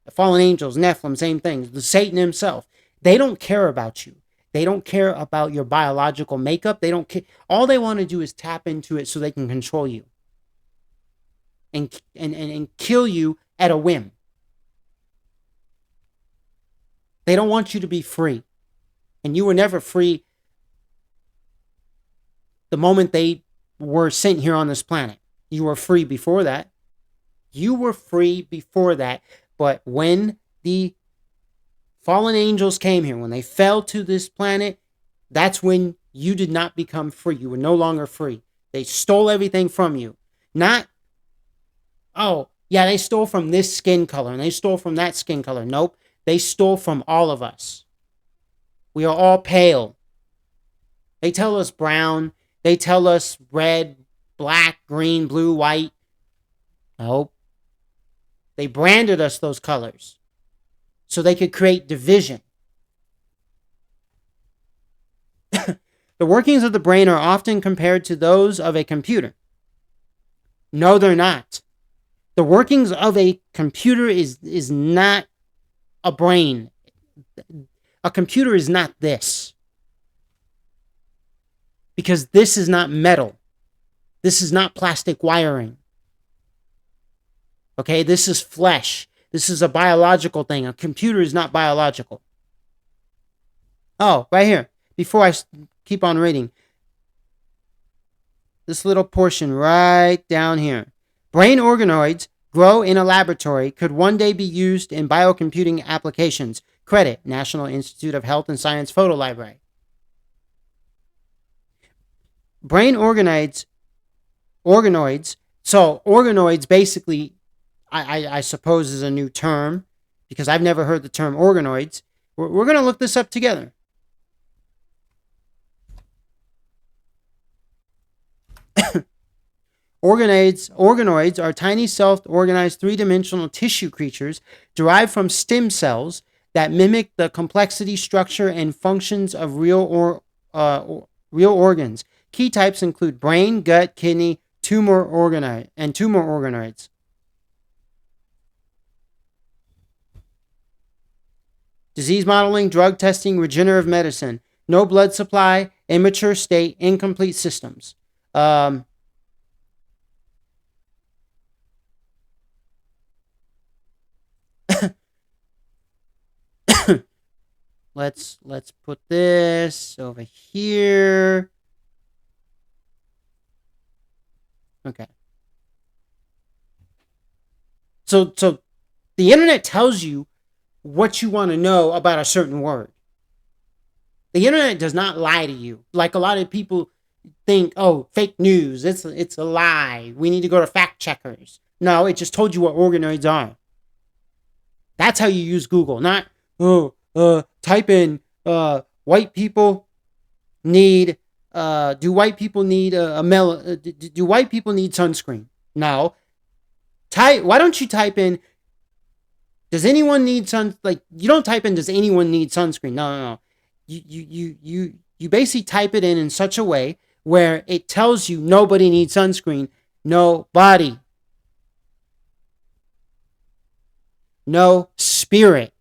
Speaker 1: fallen angels, Nephilim, same things, the Satan himself. They don't care about you. They don't care about your biological makeup. They don't care. All they want to do is tap into it so they can control you and kill you at a whim. They don't want you to be free. And you were never free the moment they were sent here on this planet. You were free before that. You were free before that. But when the fallen angels came here, when they fell to this planet, that's when you did not become free. You were no longer free. They stole everything from you. Not, oh, yeah, they stole from this skin color and they stole from that skin color. Nope. They stole from all of us. We are all pale. They tell us brown. They tell us red, black, green, blue, white. Nope. They branded us those colors so they could create division. The workings of the brain are often compared to those of a computer. No, they're not. The workings of a computer is not a brain. A computer is not this. Because this is not metal. This is not plastic wiring. Okay, this is flesh. This is a biological thing. A computer is not biological. Oh, right here. Before I keep on reading. This little portion right down here. Brain organoids grow in a laboratory could one day be used in biocomputing applications. Credit, National Institute of Health and Science Photo Library. Brain organoids. So organoids basically, I suppose, is a new term because I've never heard the term organoids. We're going to look this up together. Organoids are tiny self-organized three-dimensional tissue creatures derived from stem cells that mimic the complexity, structure, and functions of real organs. Key types include brain, gut, kidney, tumor organoids. Disease modeling, drug testing, regenerative medicine. No blood supply, immature state, incomplete systems. Let's put this over here. Okay. So the internet tells you what you want to know about a certain word. The internet does not lie to you. Like a lot of people think, oh, fake news, it's a lie. We need to go to fact checkers. No, it just told you what organoids are. That's how you use Google. Not, type in, white people need, do white people need do white people need sunscreen? No. Why don't you type in, does anyone need you don't type in, does anyone need sunscreen? No. You basically type it in such a way where it tells you nobody needs sunscreen. Nobody. No spirit.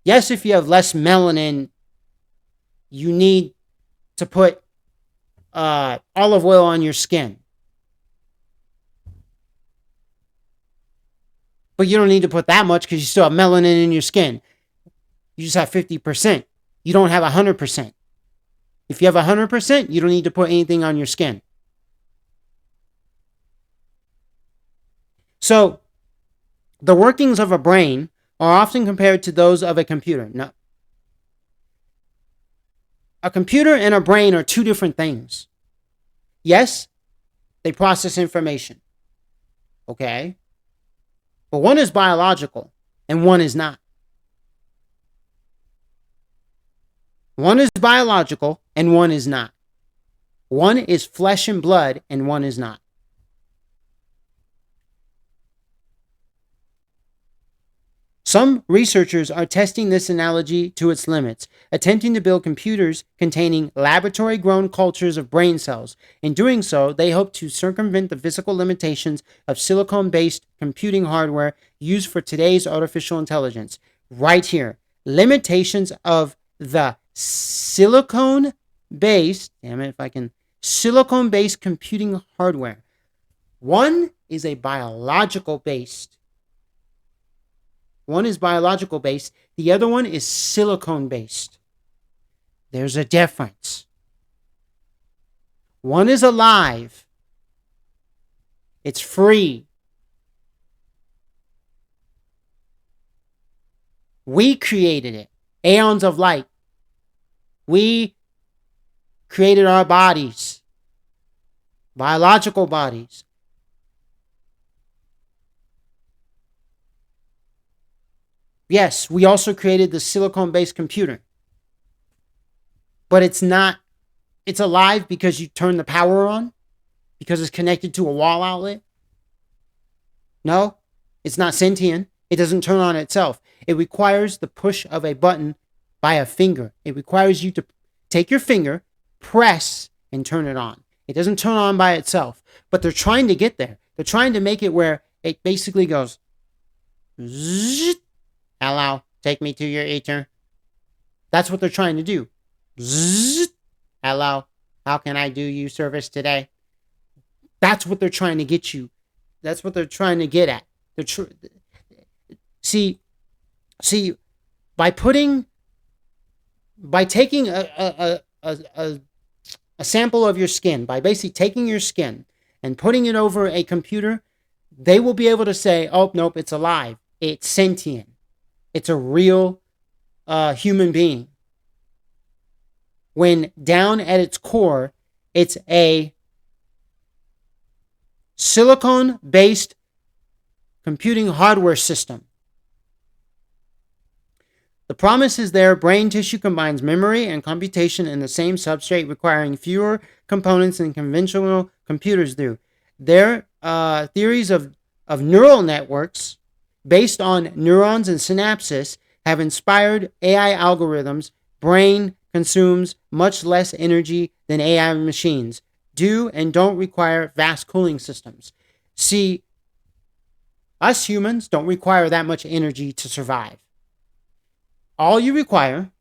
Speaker 1: Yes, if you have less melanin, you need to put olive oil on your skin. But you don't need to put that much because you still have melanin in your skin. You just have 50%. You don't have 100%. If you have 100%, you don't need to put anything on your skin. So, the workings of a brain are often compared to those of a computer. No. A computer and a brain are two different things. Yes, they process information. Okay? But one is biological and one is not. One is biological and one is not. One is flesh and blood and one is not. Some researchers are testing this analogy to its limits, attempting to build computers containing laboratory-grown cultures of brain cells. In doing so, they hope to circumvent the physical limitations of silicon-based computing hardware used for today's artificial intelligence. Right here, limitations of the silicon-based computing hardware. One is biological based. The other one is silicon based. There's a difference. One is alive. It's free. We created it. Aeons of light. We created our bodies. Biological bodies. Yes, we also created the silicon-based computer. But it's alive because you turn the power on? Because it's connected to a wall outlet? No, it's not sentient. It doesn't turn on itself. It requires the push of a button by a finger. It requires you to take your finger, press, and turn it on. It doesn't turn on by itself. But they're trying to get there. They're trying to make it where it basically goes, zzz, hello, take me to your ether. That's what they're trying to do. Zzz, hello, how can I do you service today? That's what they're trying to get you. That's what they're trying to get at. See, by taking a sample of your skin, by basically taking your skin and putting it over a computer, they will be able to say, oh, nope, it's alive. It's sentient. It's a real human being. When down at its core, it's a silicon-based computing hardware system. The promise is there. Brain tissue combines memory and computation in the same substrate, requiring fewer components than conventional computers do. Their theories of neural networks based on neurons and synapses have inspired AI algorithms. Brain consumes much less energy than AI machines do and don't require vast cooling systems. See, us humans don't require that much energy to survive. All you require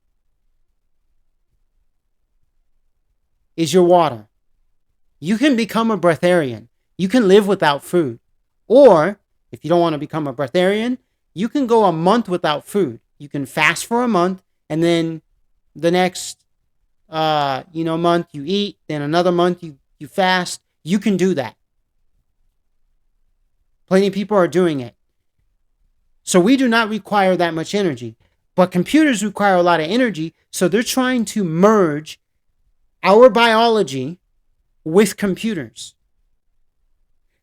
Speaker 1: is your water. You can become a breatharian. You can live without food. Or, if you don't want to become a breatharian, you can go a month without food. You can fast for a month, and then the next month you eat, then another month you fast. You can do that. Plenty of people are doing it. So we do not require that much energy. But computers require a lot of energy, so they're trying to merge our biology with computers.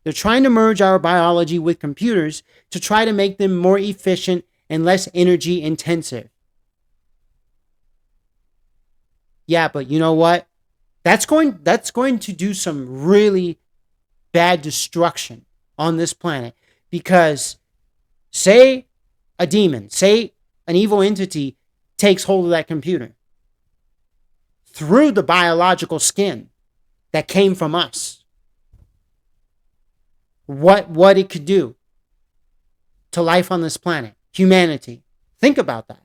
Speaker 1: They're trying to merge our biology with computers to try to make them more efficient and less energy intensive. Yeah, but you know what? That's going to do some really bad destruction on this planet, because say a demon, say an evil entity takes hold of that computer through the biological skin that came from us. What it could do to life on this planet, humanity. Think about that.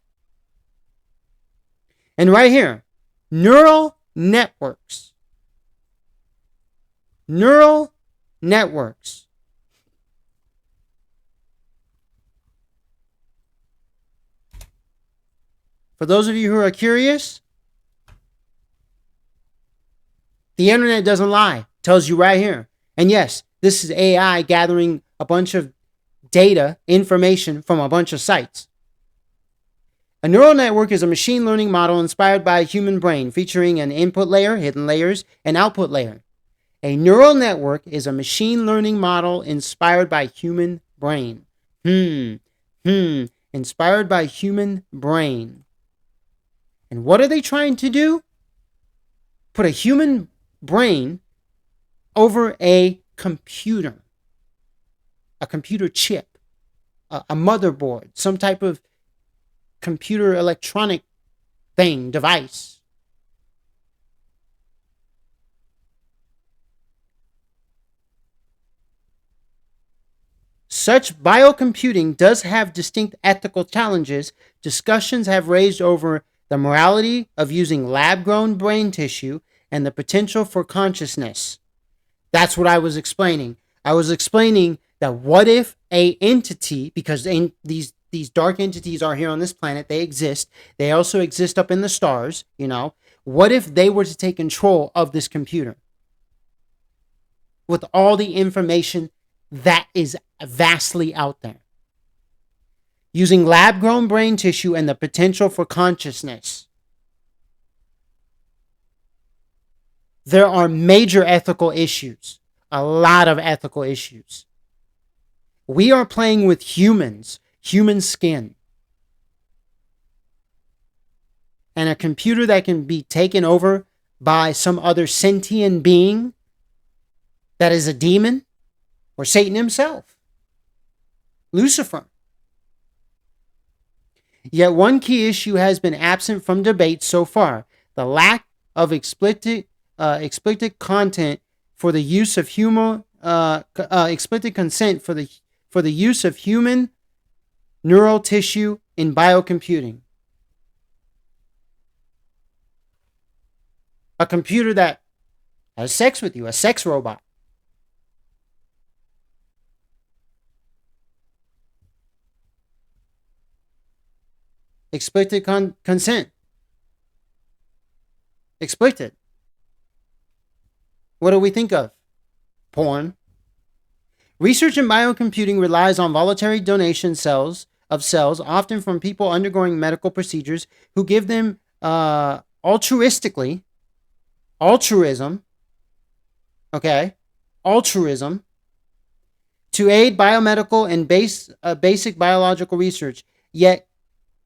Speaker 1: And right here, neural networks. Neural networks. For those of you who are curious, the internet doesn't lie. It tells you right here. And yes, this is AI gathering a bunch of data, information from a bunch of sites. A neural network is a machine learning model inspired by a human brain, featuring an input layer, hidden layers, and output layer. A neural network is a machine learning model inspired by human brain. Inspired by human brain. And what are they trying to do? Put a human brain over a computer chip. a motherboard, some type of computer electronic thing, device. Such biocomputing does have distinct ethical challenges. Discussions have raised over the morality of using lab-grown brain tissue and the potential for consciousness. That's what I was explaining. I was explaining that what if a entity, because these dark entities are here on this planet, they exist. They also exist up in the stars, you know. What if they were to take control of this computer with all the information that is vastly out there? Using lab-grown brain tissue and the potential for consciousness. There are major ethical issues, a lot of ethical issues. We are playing with humans, human skin. And a computer that can be taken over by some other sentient being that is a demon, or Satan himself, Lucifer. Yet one key issue has been absent from debate so far: the lack of explicit content for the use of explicit consent for the use of human neural tissue in biocomputing. A computer that has sex with you, a sex robot. Explicit consent. Explicit. What do we think of? Porn. Research in biocomputing relies on voluntary donation of cells, often from people undergoing medical procedures who give them altruism, to aid biomedical and basic biological research. Yet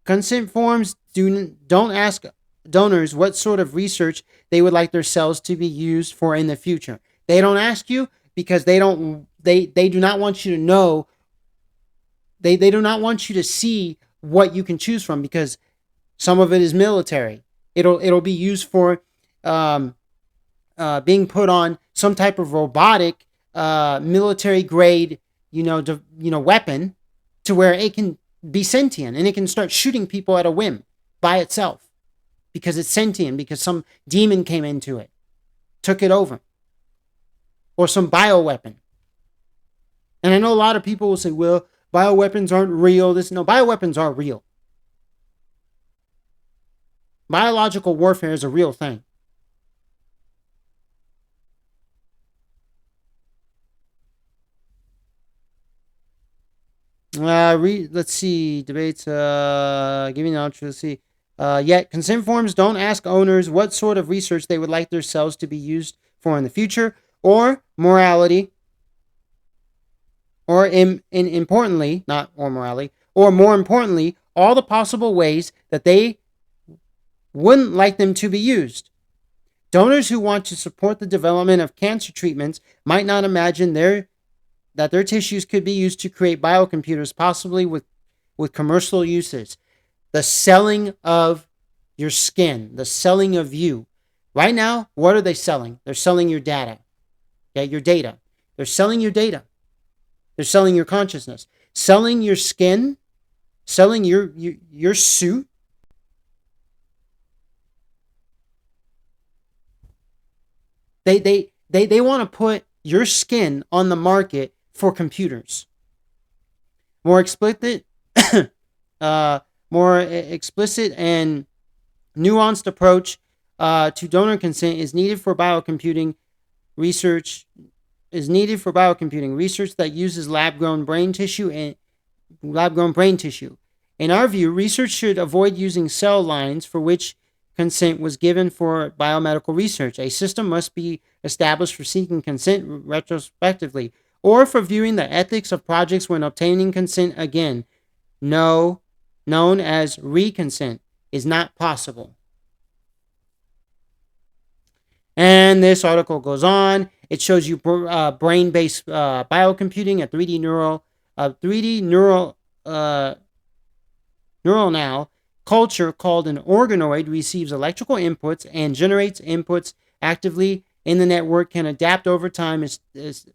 Speaker 1: consent forms don't ask donors what sort of research they would like their cells to be used for in the future. They don't ask you because they do not want you to know. They do not want you to see what you can choose from, because some of it is military. It'll be used for being put on some type of robotic military grade weapon, to where it can be sentient and it can start shooting people at a whim by itself, because it's sentient, because some demon came into it, took it over, or some bioweapon. And I know a lot of people will say, well, bioweapons aren't real. No, bioweapons are real. Biological warfare is a real thing. Let's see. Debates. Giving out. Let's see. Yet consent forms don't ask owners what sort of research they would like their cells to be used for in the future, or morality, or more importantly, all the possible ways that they wouldn't like them to be used. Donors who want to support the development of cancer treatments might not imagine that their tissues could be used to create biocomputers, possibly with commercial uses. The selling of your skin, the selling of you. Right now, what are they selling? They're selling your data. Okay, your data. They're selling your data. They're selling your consciousness. Selling your skin. Selling your suit. They want to put your skin on the market for computers. More explicit and nuanced approach to donor consent is needed for biocomputing research. Research that uses lab-grown brain tissue. In our view, research should avoid using cell lines for which consent was given for biomedical research. A system must be established for seeking consent retrospectively, or for viewing the ethics of projects when obtaining consent again. Known as reconsent, is not possible. And this article goes on. It shows you brain-based biocomputing, a 3D neural neuronal culture called an organoid receives electrical inputs and generates inputs actively in the network, can adapt over time, is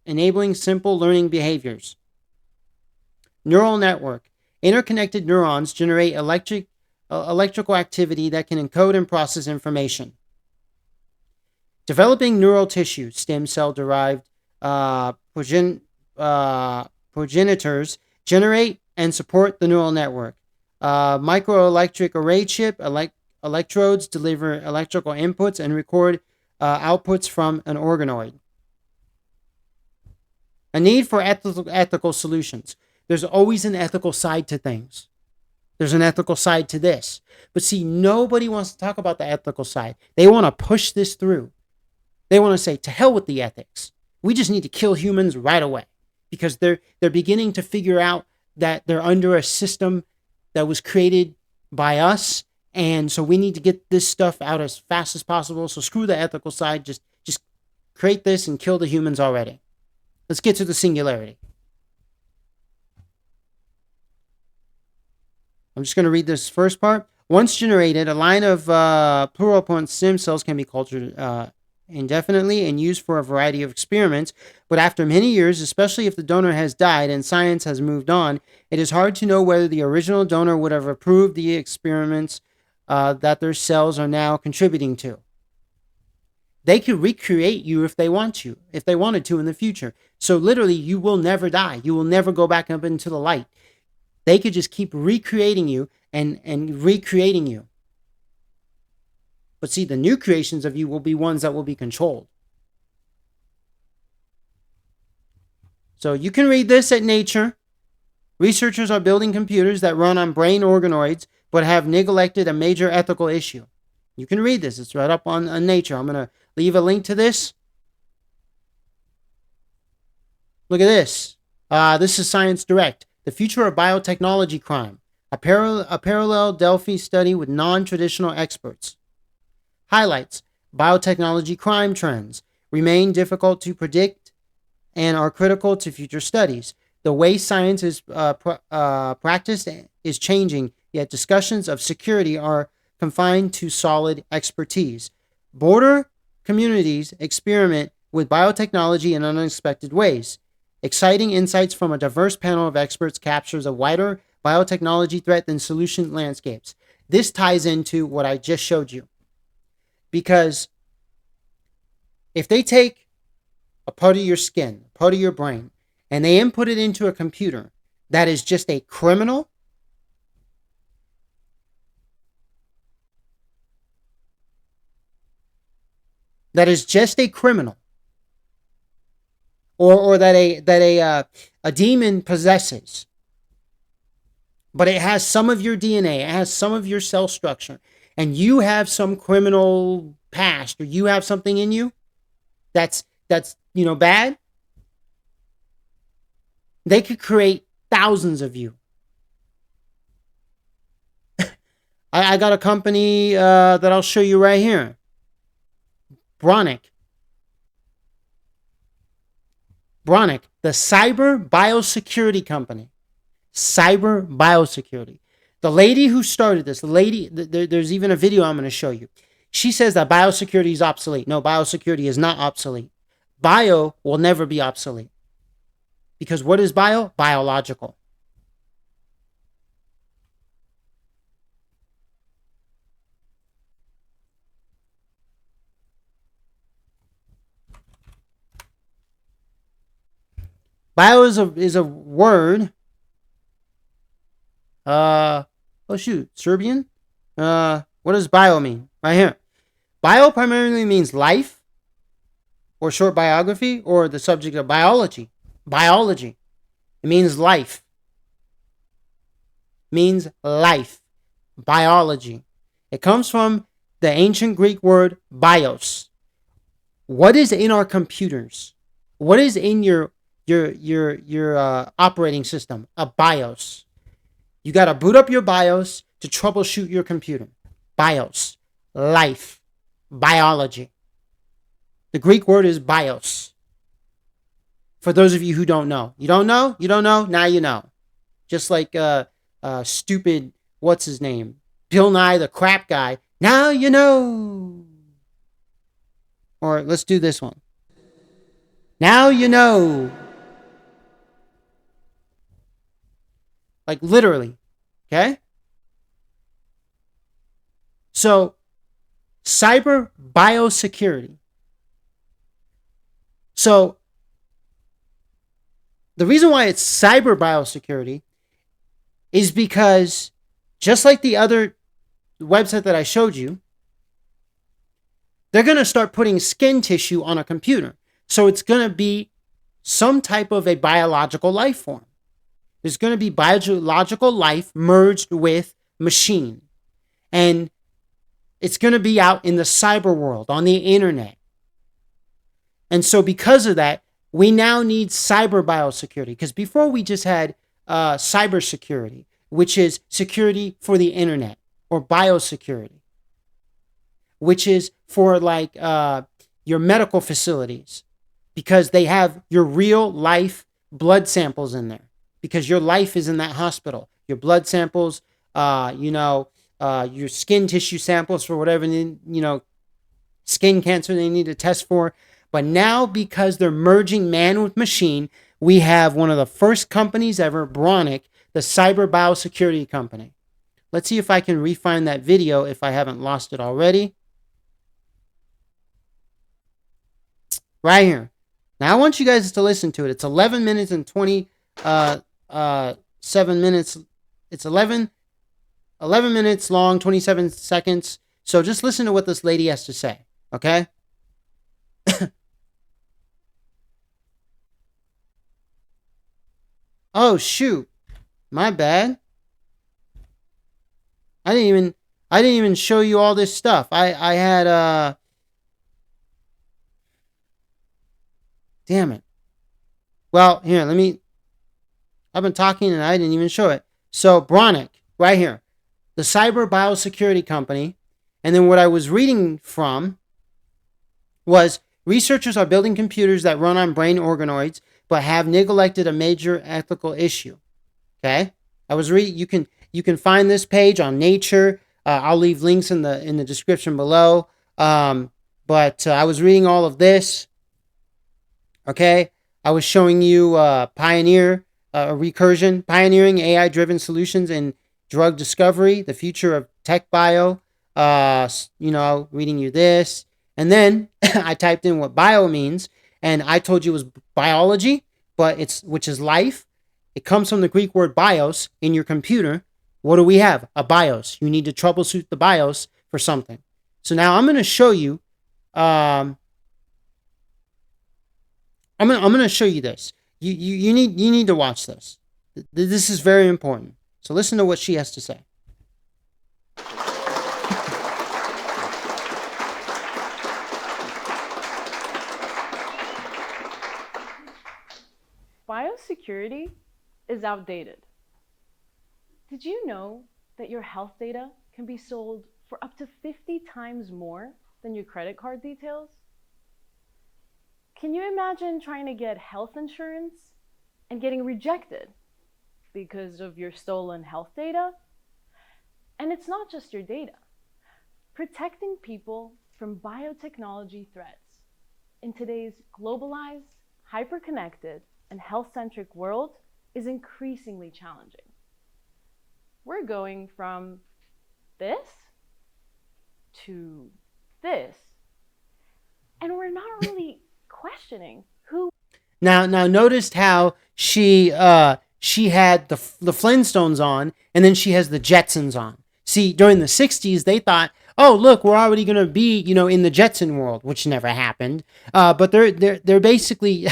Speaker 1: enabling simple learning behaviors. Neural network. Interconnected neurons generate electrical activity that can encode and process information. Developing neural tissue, stem cell derived progenitors generate and support the neural network. Microelectric array chip, electrodes deliver electrical inputs and record outputs from an organoid. A need for ethical solutions. There's always an ethical side to things. There's an ethical side to this. But see, nobody wants to talk about the ethical side. They want to push this through. They want to say, to hell with the ethics. We just need to kill humans right away. Because they're beginning to figure out that they're under a system that was created by us. And so we need to get this stuff out as fast as possible. So screw the ethical side. Just create this and kill the humans already. Let's get to the singularity. I'm just going to read this first part. Once generated, a line of pluripotent stem cells can be cultured indefinitely and used for a variety of experiments. But after many years, especially if the donor has died and science has moved on, it is hard to know whether the original donor would have approved the experiments that their cells are now contributing to. They could recreate you if they wanted to in the future. So literally, you will never die. You will never go back up into the light. They could just keep recreating you and recreating you. But see, the new creations of you will be ones that will be controlled. So you can read this at Nature. Researchers are building computers that run on brain organoids, but have neglected a major ethical issue. You can read this. It's right up on Nature. I'm going to leave a link to this. Look at this. This is Science Direct. The Future of Biotechnology Crime. A parallel Delphi study with non-traditional experts. Highlights. Biotechnology crime trends remain difficult to predict and are critical to future studies. The way science is practiced is changing, yet discussions of security are confined to solid expertise. Border communities experiment with biotechnology in unexpected ways. Exciting insights from a diverse panel of experts captures a wider biotechnology threat than solution landscapes. This ties into what I just showed you. Because if they take a part of your skin, a part of your brain, and they input it into a computer that is just a criminal, or that a demon possesses, but it has some of your DNA, it has some of your cell structure, and you have some criminal past, or you have something in you that's bad, they could create thousands of you. I got a company that I'll show you right here. Bronic, the cyber biosecurity company. Cyber biosecurity. The lady who started this, there's even a video I'm going to show you. She says that biosecurity is obsolete. No, biosecurity is not obsolete. Bio will never be obsolete. Because what is bio? Biological. Bio is a word. Serbian? What does bio mean? Right here. Bio primarily means life, or short biography, or the subject of biology. Biology. It means life. Means life. Biology. It comes from the ancient Greek word bios. What is in our computers? What is in your operating system? A BIOS. You got to boot up your BIOS to troubleshoot your computer. BIOS. Life. Biology. The Greek word is bios. For those of you who don't know. You don't know? You don't know? Now you know. just like stupid, what's his name? Bill Nye the crap guy. Now you know. Or let's do this one. Now you know. Like literally. Okay? So, cyber biosecurity. So, the reason why it's cyber biosecurity is because just like the other website that I showed you, they're going to start putting skin tissue on a computer. So it's going to be some type of a biological life form. There's going to be biological life merged with machine. And it's going to be out in the cyber world, on the internet. And so because of that, we now need cyber biosecurity. Because before we just had cyber security, which is security for the internet, or biosecurity, which is for like your medical facilities, because they have your real life blood samples in there, because your life is in that hospital. Your blood samples, your skin tissue samples for whatever, skin cancer they need to test for. But now, because they're merging man with machine, we have one of the first companies ever, Bronick, the cyber biosecurity company. Let's see if I can re-find that video if I haven't lost it already. Right here. Now I want you guys to listen to it. It's 11 minutes and 7 minutes. It's 11 minutes long, 27 seconds. So just listen to what this lady has to say, okay? Oh shoot. My bad. I didn't even show you all this stuff. I had damn it. Well, here, I've been talking and I didn't even show it. So Bronick, right here, the cyber biosecurity company. And then what I was reading from was researchers are building computers that run on brain organoids, but have neglected a major ethical issue. Okay, I was reading. You can find this page on Nature. I'll leave links in the description below. But I was reading all of this. Okay, I was showing you Pioneer Recursion, pioneering AI-driven solutions in drug discovery, the future of tech bio. Reading you this, and then I typed in what bio means, and I told you it was biology, but which is life. It comes from the Greek word bios in your computer. What do we have? A BIOS. You need to troubleshoot the BIOS for something. So now I'm going to show you. I'm going to show you this. You need to watch this. This is very important. So listen to what she has to say.
Speaker 13: Biosecurity is outdated. Did you know that your health data can be sold for up to 50 times more than your credit card details? Can you imagine trying to get health insurance and getting rejected because of your stolen health data? And it's not just your data. Protecting people from biotechnology threats in today's globalized, hyper-connected, and health-centric world is increasingly challenging. We're going from this to this, and we're not really questioning who.
Speaker 1: Now noticed how she had the Flintstones on, and then she has the Jetsons on. See, during the 60s, they thought, oh, look, we're already going to be, in the Jetson world, which never happened. But they're basically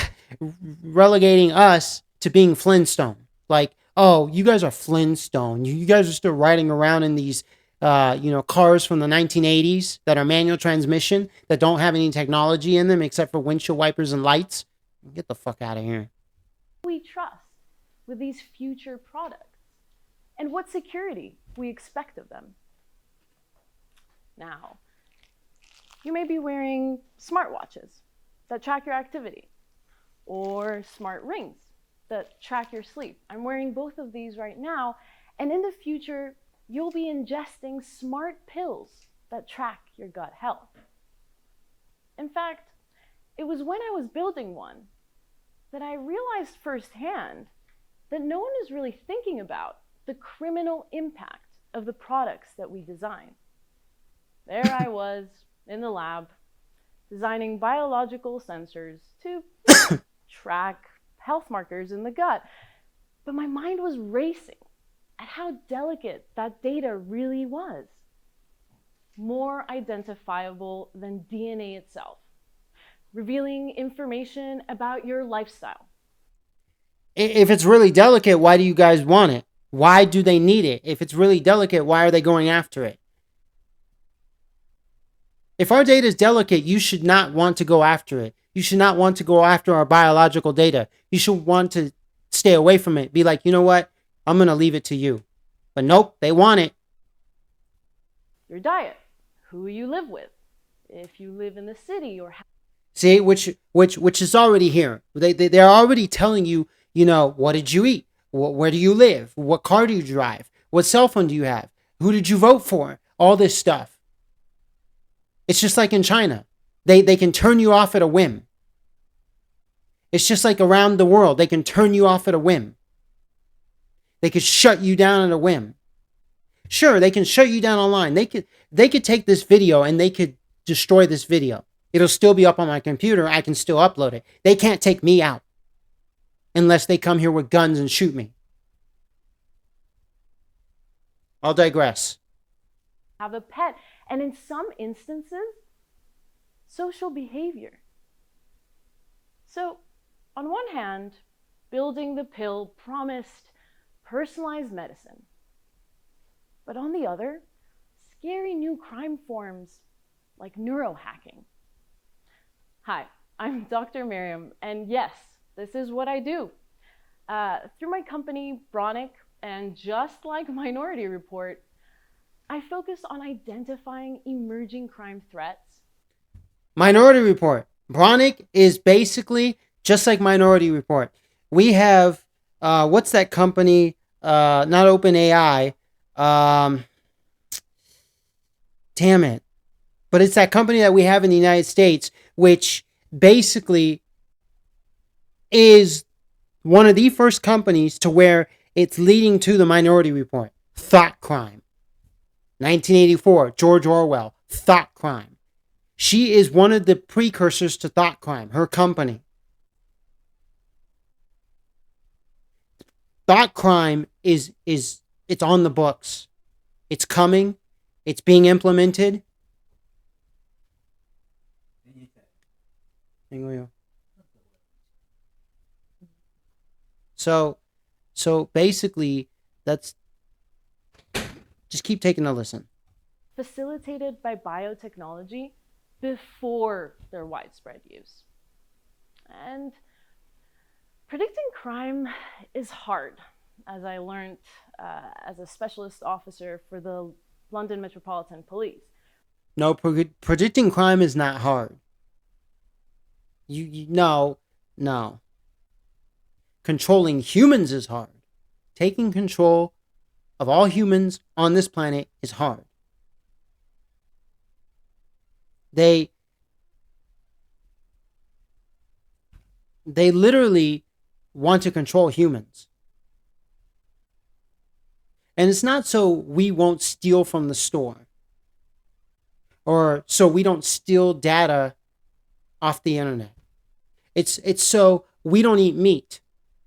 Speaker 1: relegating us to being Flintstone. Like, oh, you guys are Flintstone. You guys are still riding around in these, cars from the 1980s that are manual transmission that don't have any technology in them except for windshield wipers and lights. Get the fuck out of here.
Speaker 13: We trust with these future products and what security we expect of them. Now, you may be wearing smartwatches that track your activity, or smart rings that track your sleep. I'm wearing both of these right now, and in the future, you'll be ingesting smart pills that track your gut health. In fact, it was when I was building one that I realized firsthand that no one is really thinking about the criminal impact of the products that we design. There I was in the lab, designing biological sensors to track health markers in the gut. But my mind was racing at how delicate that data really was. More identifiable than DNA itself, revealing information about your lifestyle.
Speaker 1: If it's really delicate, why do you guys want it? Why do they need it? If it's really delicate, why are they going after it? If our data is delicate, you should not want to go after it. You should not want to go after our biological data. You should want to stay away from it. Be like, you know what? I'm going to leave it to you. But nope, they want it.
Speaker 13: Your diet, who you live with, if you live in the city or...
Speaker 1: See, which is already here. They're already telling you, you know, what did you eat? Where do you live? What car do you drive? What cell phone do you have? Who did you vote for? All this stuff. It's just like in China. They can turn you off at a whim. It's just like around the world. They can turn you off at a whim. They could shut you down at a whim. Sure, they can shut you down online. They could take this video and they could destroy this video. It'll still be up on my computer. I can still upload it. They can't take me out unless they come here with guns and shoot me. I'll digress.
Speaker 13: Have a pet, and in some instances, social behavior. So, on one hand, building the pill promised personalized medicine. But on the other, scary new crime forms like neurohacking. Hi, I'm Dr. Miriam, and yes, this is what I do. Through my company, Bronick, and just like Minority Report, I focus on identifying emerging crime threats.
Speaker 1: Minority Report. Bronick is basically just like Minority Report. We have, what's that company? Not OpenAI. Damn it. But it's that company that we have in the United States, which basically is one of the first companies to where it's leading to the Minority Report. Thought crime. 1984, George Orwell. Thought crime. She is one of the precursors to thought crime, her company. Thought crime is it's on the books. It's coming. It's being implemented. So basically, that's just keep taking a listen.
Speaker 13: Facilitated by biotechnology before their widespread use. And predicting crime is hard, as I learned as a specialist officer for the London Metropolitan Police.
Speaker 1: No, predicting crime is not hard. No. Controlling humans is hard. Taking control of all humans on this planet is hard. They literally want to control humans. And it's not so we won't steal from the store, or so we don't steal data off the internet. It's so we don't eat meat,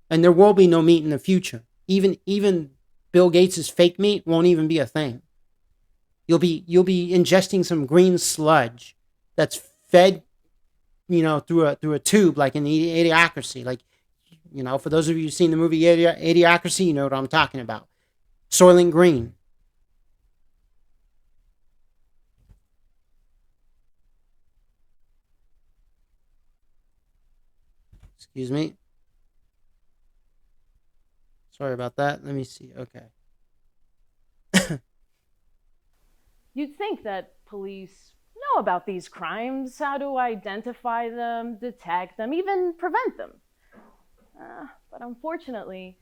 Speaker 1: and there will be no meat in the future. Even Bill Gates' fake meat won't even be a thing. You'll be ingesting some green sludge that's fed, through a tube, like in the Idiocracy. Like, for those of you who've seen the movie Idiocracy, you know what I'm talking about. Soylent Green. Excuse me. Sorry about that. Let me see. Okay.
Speaker 13: You'd think that police know about these crimes, how to identify them, detect them, even prevent them. But unfortunately,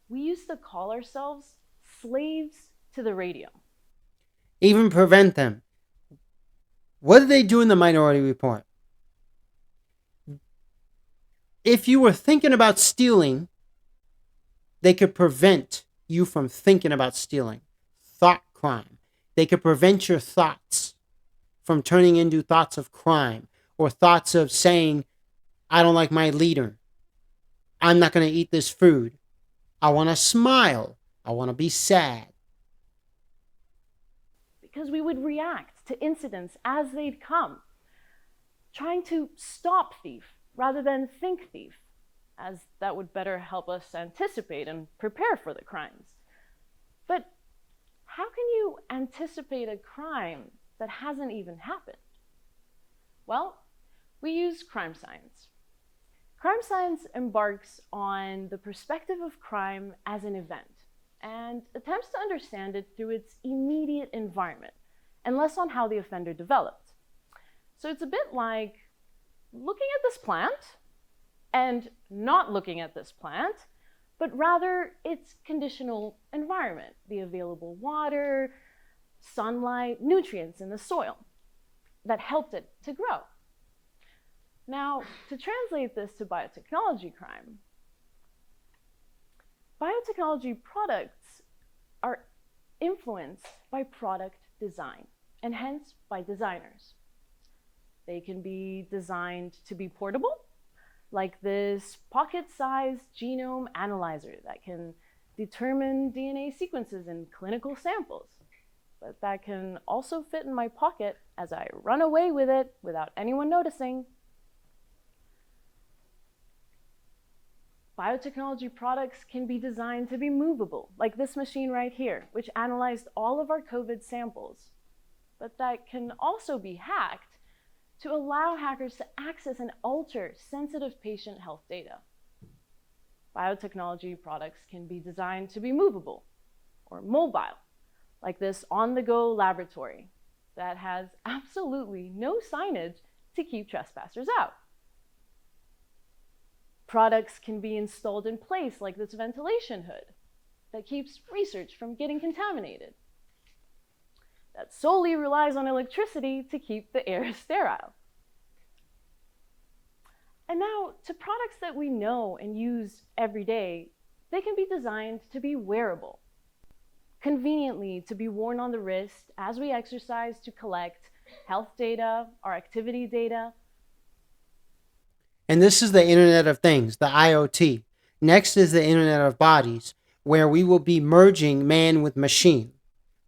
Speaker 13: we used to call ourselves slaves to the radio.
Speaker 1: Even prevent them. What did they do in the Minority Report? If you were thinking about stealing, they could prevent you from thinking about stealing. Thought crime. They could prevent your thoughts from turning into thoughts of crime or thoughts of saying, I don't like my leader. I'm not going to eat this food. I want to smile. I want to be sad.
Speaker 13: Because we would react to incidents as they'd come, trying to stop thief rather than think thief, as that would better help us anticipate and prepare for the crimes. But how can you anticipate a crime that hasn't even happened? Well, we use crime science. Crime science embarks on the perspective of crime as an event and attempts to understand it through its immediate environment and less on how the offender developed. So it's a bit like looking at this plant and not looking at this plant, but rather its conditional environment, the available water, sunlight, nutrients in the soil that helped it to grow. Now, to translate this to biotechnology crime, biotechnology products are influenced by product design, and hence by designers. They can be designed to be portable, like this pocket-sized genome analyzer that can determine DNA sequences in clinical samples, but that can also fit in my pocket as I run away with it without anyone noticing. Biotechnology products can be designed to be movable, like this machine right here, which analyzed all of our COVID samples. But that can also be hacked to allow hackers to access and alter sensitive patient health data. Biotechnology products can be designed to be movable or mobile, like this on-the-go laboratory that has absolutely no signage to keep trespassers out. Products can be installed in place, like this ventilation hood that keeps research from getting contaminated, that solely relies on electricity to keep the air sterile. And now, to products that we know and use every day, they can be designed to be wearable, conveniently to be worn on the wrist as we exercise to collect health data, our activity data.
Speaker 1: And this is the Internet of Things, the IoT. Next is the Internet of Bodies, where we will be merging man with machine.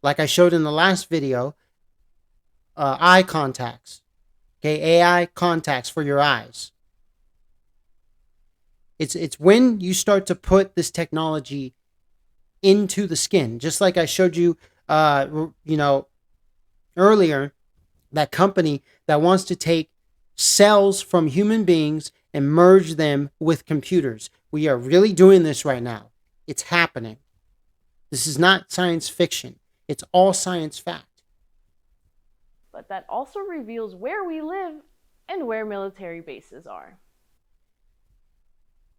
Speaker 1: Like I showed in the last video, eye contacts. Okay, AI contacts for your eyes. It's when you start to put this technology into the skin, just like I showed you, earlier, that company that wants to take cells from human beings and merge them with computers. We are really doing this right now. It's happening. This is not science fiction. It's all science fact.
Speaker 13: But that also reveals where we live and where military bases are.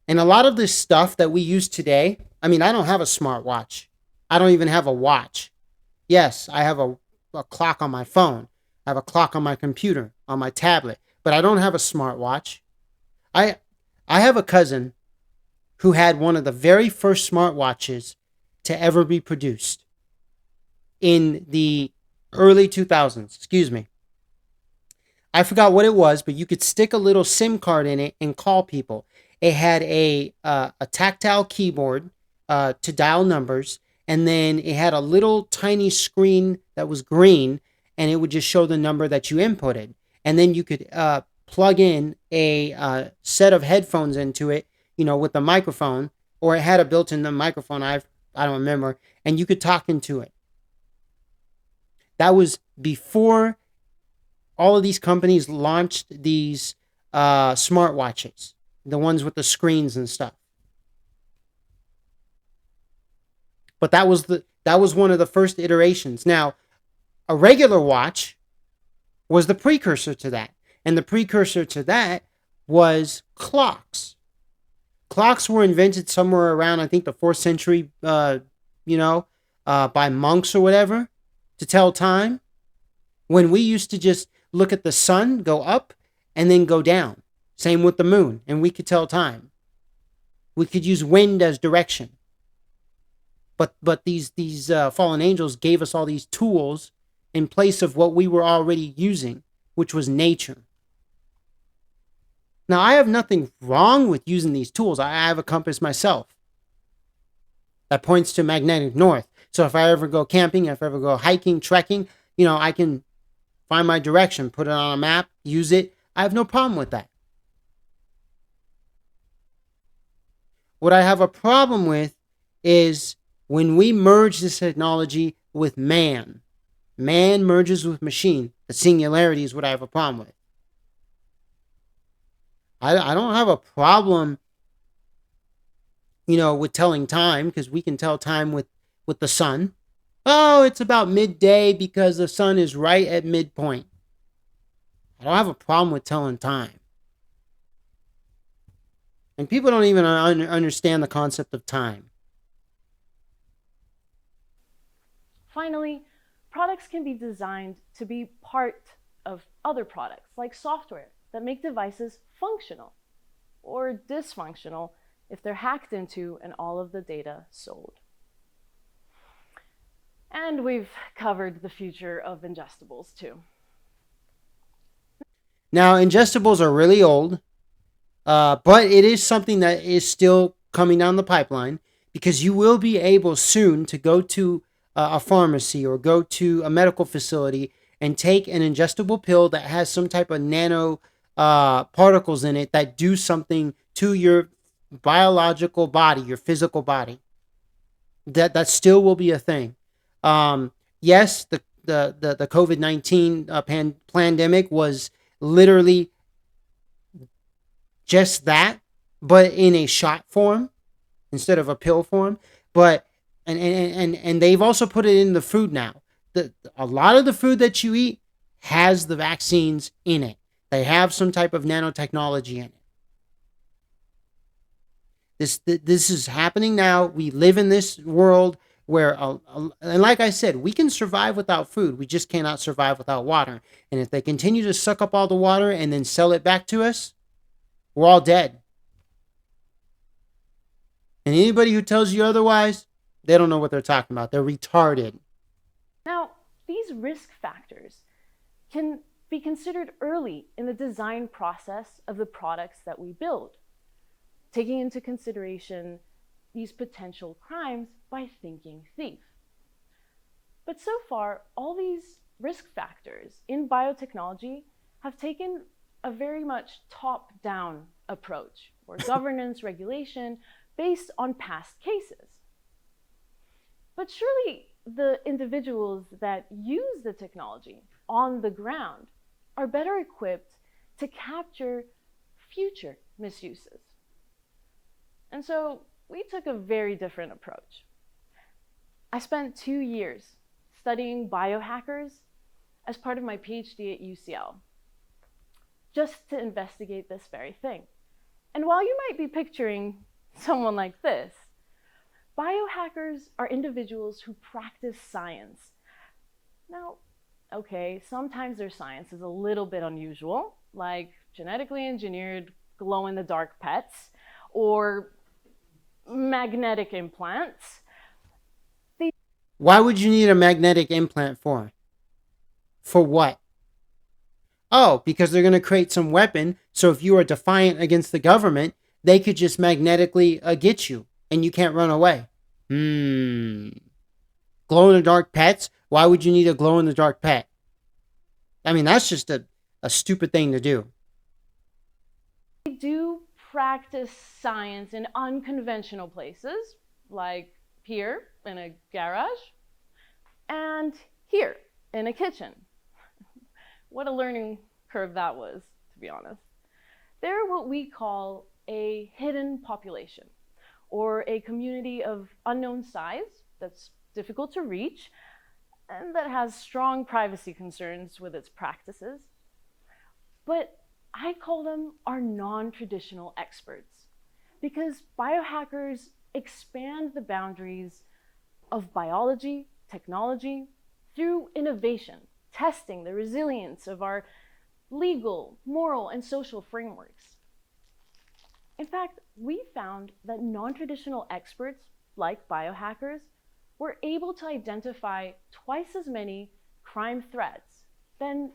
Speaker 1: And a lot of this stuff that we use today, I mean, I don't have a smartwatch. I don't even have a watch. Yes, I have a clock on my phone. I have a clock on my computer, on my tablet, but I don't have a smartwatch. I have a cousin who had one of the very first smartwatches to ever be produced in the early 2000s. Excuse me. I forgot what it was, but you could stick a little SIM card in it and call people. It had a tactile keyboard to dial numbers, and then it had a little tiny screen that was green, and it would just show the number that you inputted. And then you could plug in a set of headphones into it, with the microphone, or it had a built-in microphone. I don't remember, and you could talk into it. That was before all of these companies launched these smartwatches, the ones with the screens and stuff. But that was one of the first iterations. Now, a regular watch was the precursor to that. And the precursor to that was clocks. Clocks were invented somewhere around, I think, the 4th century, by monks or whatever, to tell time. When we used to just look at the sun go up and then go down. Same with the moon, and we could tell time. We could use wind as direction. But these fallen angels gave us all these tools in place of what we were already using, which was nature. Now, I have nothing wrong with using these tools. I have a compass myself that points to magnetic north. So if I ever go camping, if I ever go hiking, trekking, I can find my direction, put it on a map, use it. I have no problem with that. What I have a problem with is when we merge this technology with man. Man merges with machine. The singularity is what I have a problem with. I don't have a problem, with telling time, because we can tell time with the sun. Oh, it's about midday because the sun is right at midpoint. I don't have a problem with telling time. And people don't even understand the concept of time.
Speaker 13: Finally, products can be designed to be part of other products, like software, that make devices functional or dysfunctional if they're hacked into and all of the data sold. And we've covered the future of ingestibles too.
Speaker 1: Now, ingestibles are really old, but it is something that is still coming down the pipeline, because you will be able soon to go to a pharmacy or go to a medical facility and take an ingestible pill that has some type of nano particles in it that do something to your biological body, your physical body. That still will be a thing. Yes, the COVID-19 pandemic was literally just that, but in a shot form instead of a pill form. But and they've also put it in the food now. A lot of the food that you eat has the vaccines in it. They have some type of nanotechnology in it. This is happening now. We live in this world where, and like I said, we can survive without food. We just cannot survive without water. And if they continue to suck up all the water and then sell it back to us, we're all dead. And anybody who tells you otherwise, they don't know what they're talking about. They're retarded.
Speaker 13: Now, these risk factors can be considered early in the design process of the products that we build, taking into consideration these potential crimes by thinking thief. But so far, all these risk factors in biotechnology have taken a very much top-down approach, or governance regulation based on past cases. But surely the individuals that use the technology on the ground are better equipped to capture future misuses. And so we took a very different approach. I spent 2 years studying biohackers as part of my PhD at UCL, just to investigate this very thing. And while you might be picturing someone like this, biohackers are individuals who practice science. Now, okay, sometimes their science is a little bit unusual, like genetically engineered glow-in-the-dark pets or magnetic implants.
Speaker 1: Why would you need a magnetic implant for? For what? Oh, because they're going to create some weapon, so if you are defiant against the government, they could just magnetically get you, and you can't run away. Glow-in-the-dark pets? Why would you need a glow-in-the-dark pet? I mean, that's just a stupid thing to do.
Speaker 13: They do practice science in unconventional places, like here in a garage, and here in a kitchen. What a learning curve that was, to be honest. They're what we call a hidden population, or a community of unknown size that's difficult to reach, and that has strong privacy concerns with its practices. But I call them our non-traditional experts, because biohackers expand the boundaries of biology, technology, through innovation, testing the resilience of our legal, moral, and social frameworks. In fact, we found that non-traditional experts, like biohackers, were able to identify twice as many crime threats than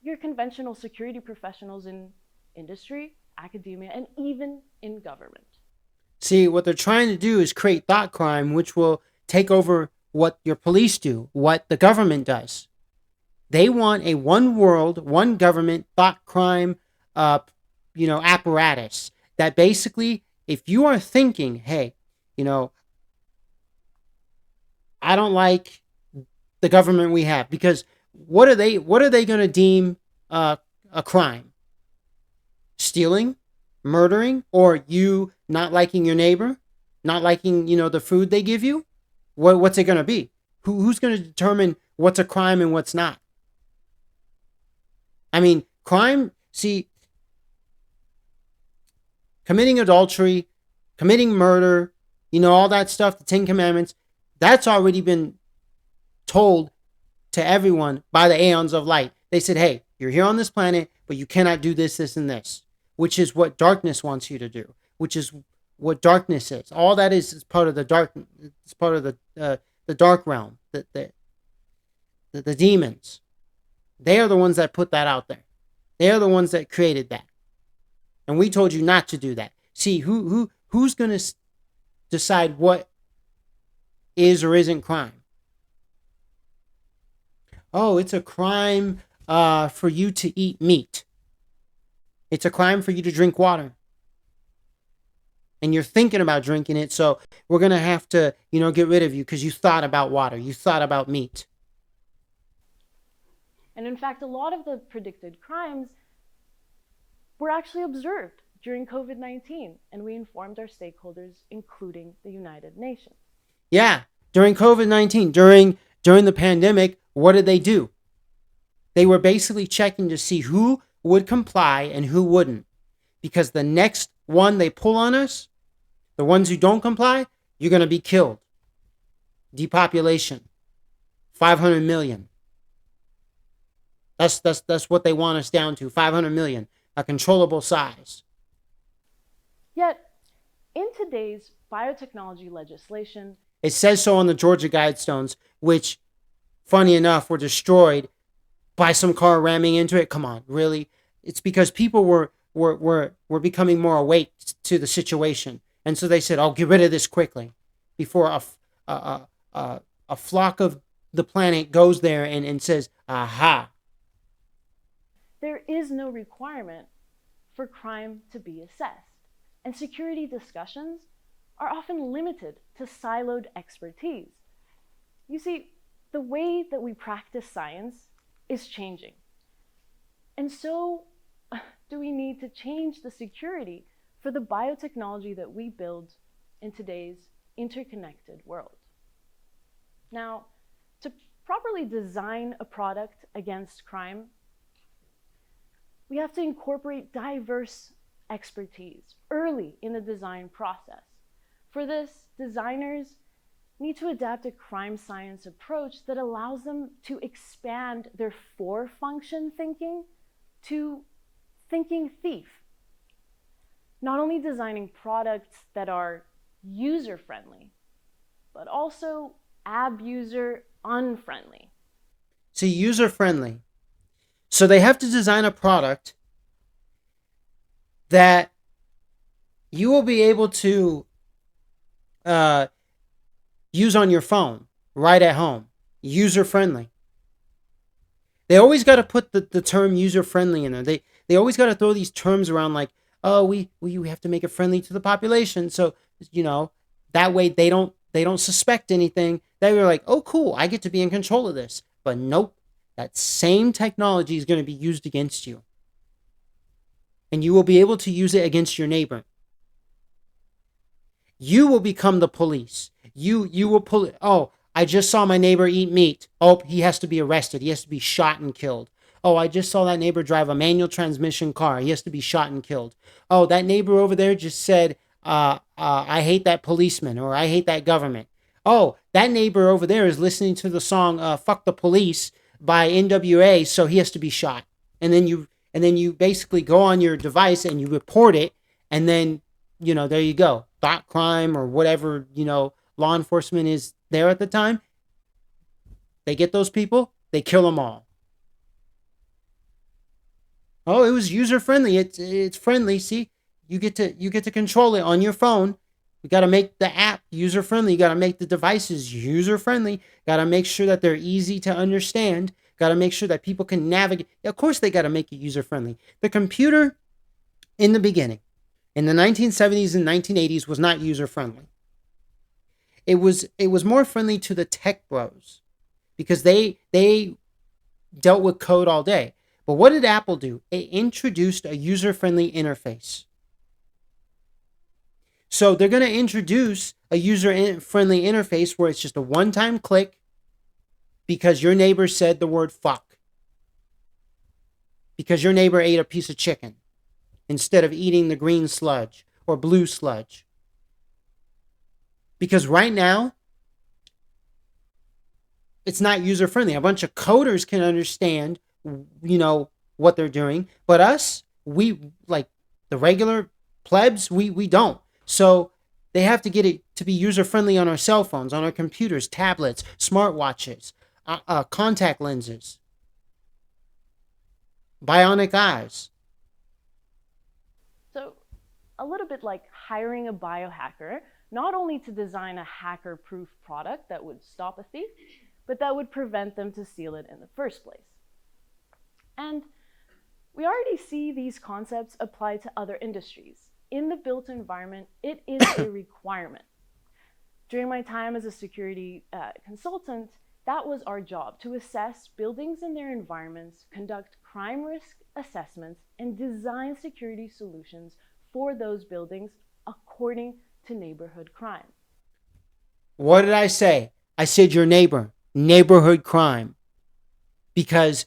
Speaker 13: your conventional security professionals in industry, academia, and even in government.
Speaker 1: See, what they're trying to do is create thought crime, which will take over what your police do, what the government does. They want a one world, one government thought crime, apparatus that basically, if you are thinking, hey, I don't like the government we have, because what are they going to deem a crime? Stealing, murdering, or you not liking your neighbor, not liking the food they give you? What's it going to be? Who's going to determine what's a crime and what's not? I mean, crime, see, committing adultery, committing murder, all that stuff, the 10 Commandments, that's already been told to everyone by the aeons of light. They said, hey, you're here on this planet, but you cannot do this, this, and this, which is what darkness wants you to do, which is what darkness is. All that is part of the dark. It's part of the dark realm. The demons. They are the ones that put that out there. They are the ones that created that, and we told you not to do that. See, who's going to decide what is or isn't crime? Oh, it's a crime for you to eat meat. It's a crime for you to drink water. And you're thinking about drinking it, so we're going to have to, get rid of you because you thought about water. You thought about meat.
Speaker 13: And in fact, a lot of the predicted crimes were actually observed during COVID-19, and we informed our stakeholders, including the United Nations.
Speaker 1: Yeah, during COVID-19, during the pandemic, what did they do? They were basically checking to see who would comply and who wouldn't. Because the next one they pull on us, the ones who don't comply, you're going to be killed. Depopulation. 500 million. That's what they want us down to. 500 million. A controllable size.
Speaker 13: Yet, in today's biotechnology legislation,
Speaker 1: it says so on the Georgia Guidestones, which, funny enough, were destroyed by some car ramming into it. Come on, really? It's because people were becoming more awake to the situation, and so they said, "Oh, get rid of this quickly, before a flock of the planet goes there and says, aha."
Speaker 13: There is no requirement for crime to be assessed, and security discussions are often limited to siloed expertise. You see, the way that we practice science is changing. And so do we need to change the security for the biotechnology that we build in today's interconnected world. Now, to properly design a product against crime, we have to incorporate diverse expertise early in the design process. For this, designers need to adapt a crime science approach that allows them to expand their for-function thinking to thinking thief. Not only designing products that are user-friendly, but also abuser-unfriendly.
Speaker 1: So user-friendly. So they have to design a product that you will be able to use on your phone right at home. User-friendly. They always got to put the term user-friendly in there. They always got to throw these terms around like, oh, we have to make it friendly to the population. So, that way they don't suspect anything. They were like, oh, cool, I get to be in control of this. But nope, that same technology is going to be used against you. And you will be able to use it against your neighbor. You will become the police. You will pull it. Oh, I just saw my neighbor eat meat. Oh, he has to be arrested. He has to be shot and killed. Oh, I just saw that neighbor drive a manual transmission car. He has to be shot and killed. Oh, that neighbor over there just said, I hate that policeman, or I hate that government. Oh, that neighbor over there is listening to the song "Fuck the Police" by NWA, so he has to be shot. And then you basically go on your device and you report it, and then there you go. Thought crime or whatever law enforcement is there at the time. They get those people, they kill them all. Oh, it was user friendly. It's friendly. See, you get to control it on your phone. You got to make the app user friendly. You got to make the devices user friendly. Got to make sure that they're easy to understand. Got to make sure that people can navigate. Of course, they got to make it user friendly. The computer in the beginning, in the 1970s and 1980s, was not user friendly. It was more friendly to the tech bros because they dealt with code all day. But what did Apple do? It introduced a user-friendly interface. So they're going to introduce a user-friendly interface where it's just a one-time click because your neighbor said the word fuck. Because your neighbor ate a piece of chicken instead of eating the green sludge or blue sludge. Because right now, it's not user-friendly. A bunch of coders can understand what they're doing, but us, we like the regular plebs, we don't. So they have to get it to be user friendly on our cell phones, on our computers, tablets, smartwatches, contact lenses, bionic eyes.
Speaker 13: So a little bit like hiring a biohacker, not only to design a hacker-proof product that would stop a thief, but that would prevent them to steal it in the first place. And we already see these concepts applied to other industries. In the built environment, it is a requirement. During my time as a security consultant, that was our job, to assess buildings and their environments, conduct crime risk assessments, and design security solutions for those buildings according to neighborhood crime.
Speaker 1: What did I say? I said your neighbor, neighborhood crime. Because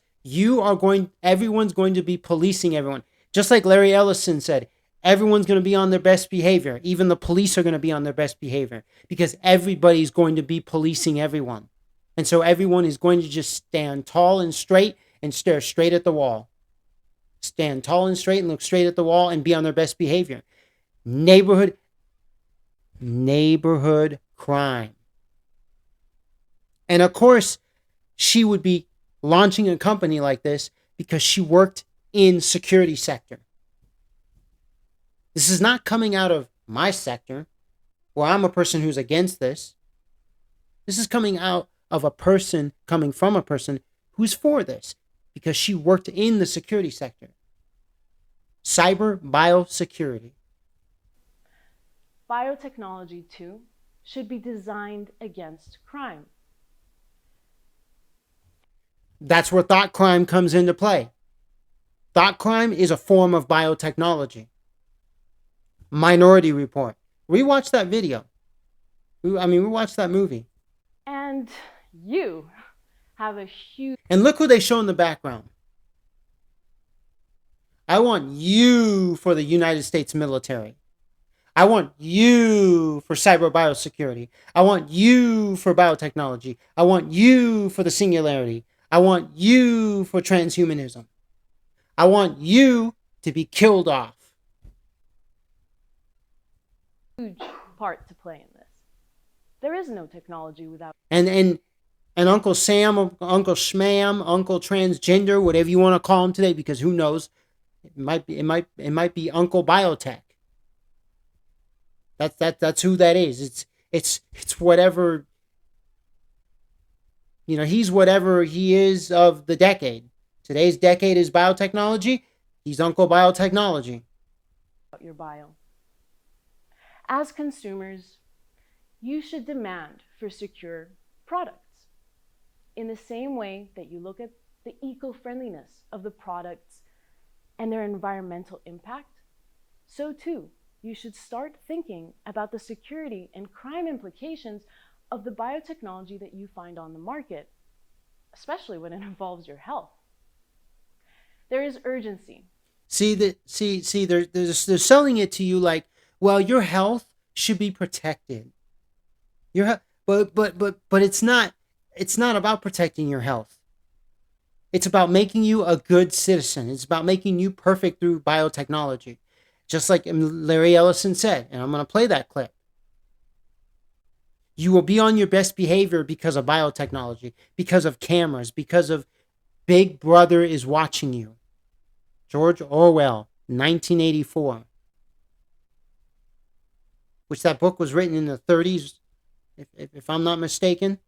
Speaker 1: everyone's going to be policing everyone. Just like Larry Ellison said, everyone's going to be on their best behavior. Even the police are going to be on their best behavior because everybody's going to be policing everyone. And so everyone is going to just stand tall and straight and stare straight at the wall. Stand tall and straight and look straight at the wall and be on their best behavior. Neighborhood crime. And of course, she would be launching a company like this because she worked in security sector. This is not coming out of my sector, where I'm a person who's against this. This is coming from a person who's for this because she worked in the security sector. Cyber biosecurity.
Speaker 13: Biotechnology, too, should be designed against crime.
Speaker 1: That's where thought crime comes into play. Thought crime is a form of biotechnology. Minority Report. We watched that video. We watched that movie.
Speaker 13: And you have a huge...
Speaker 1: And look who they show in the background. I want you for the United States military. I want you for cyber biosecurity. I want you for biotechnology. I want you for the singularity. I want you for transhumanism. I want you to be killed off.
Speaker 13: Huge part to play in this. There is no technology without...
Speaker 1: And Uncle Sam, Uncle Schmam, Uncle Transgender, whatever you want to call him today, because who knows? It might be Uncle Biotech. That's who that is. It's whatever. He's whatever he is of the decade. Today's decade is biotechnology. He's Uncle Biotechnology.
Speaker 13: Your bio. As consumers, you should demand for secure products. In the same way that you look at the eco-friendliness of the products and their environmental impact, so too, you should start thinking about the security and crime implications of the biotechnology that you find on the market, especially when it involves your health. There is urgency.
Speaker 1: They're selling it to you like, well, your health should be protected. But it's not about protecting your health. It's about making you a good citizen. It's about making you perfect through biotechnology. Just like Larry Ellison said, and I'm going to play that clip. You will be on your best behavior because of biotechnology, because of cameras, because of Big Brother is watching you. George Orwell, 1984. Which that book was written in the 30s, if I'm not mistaken.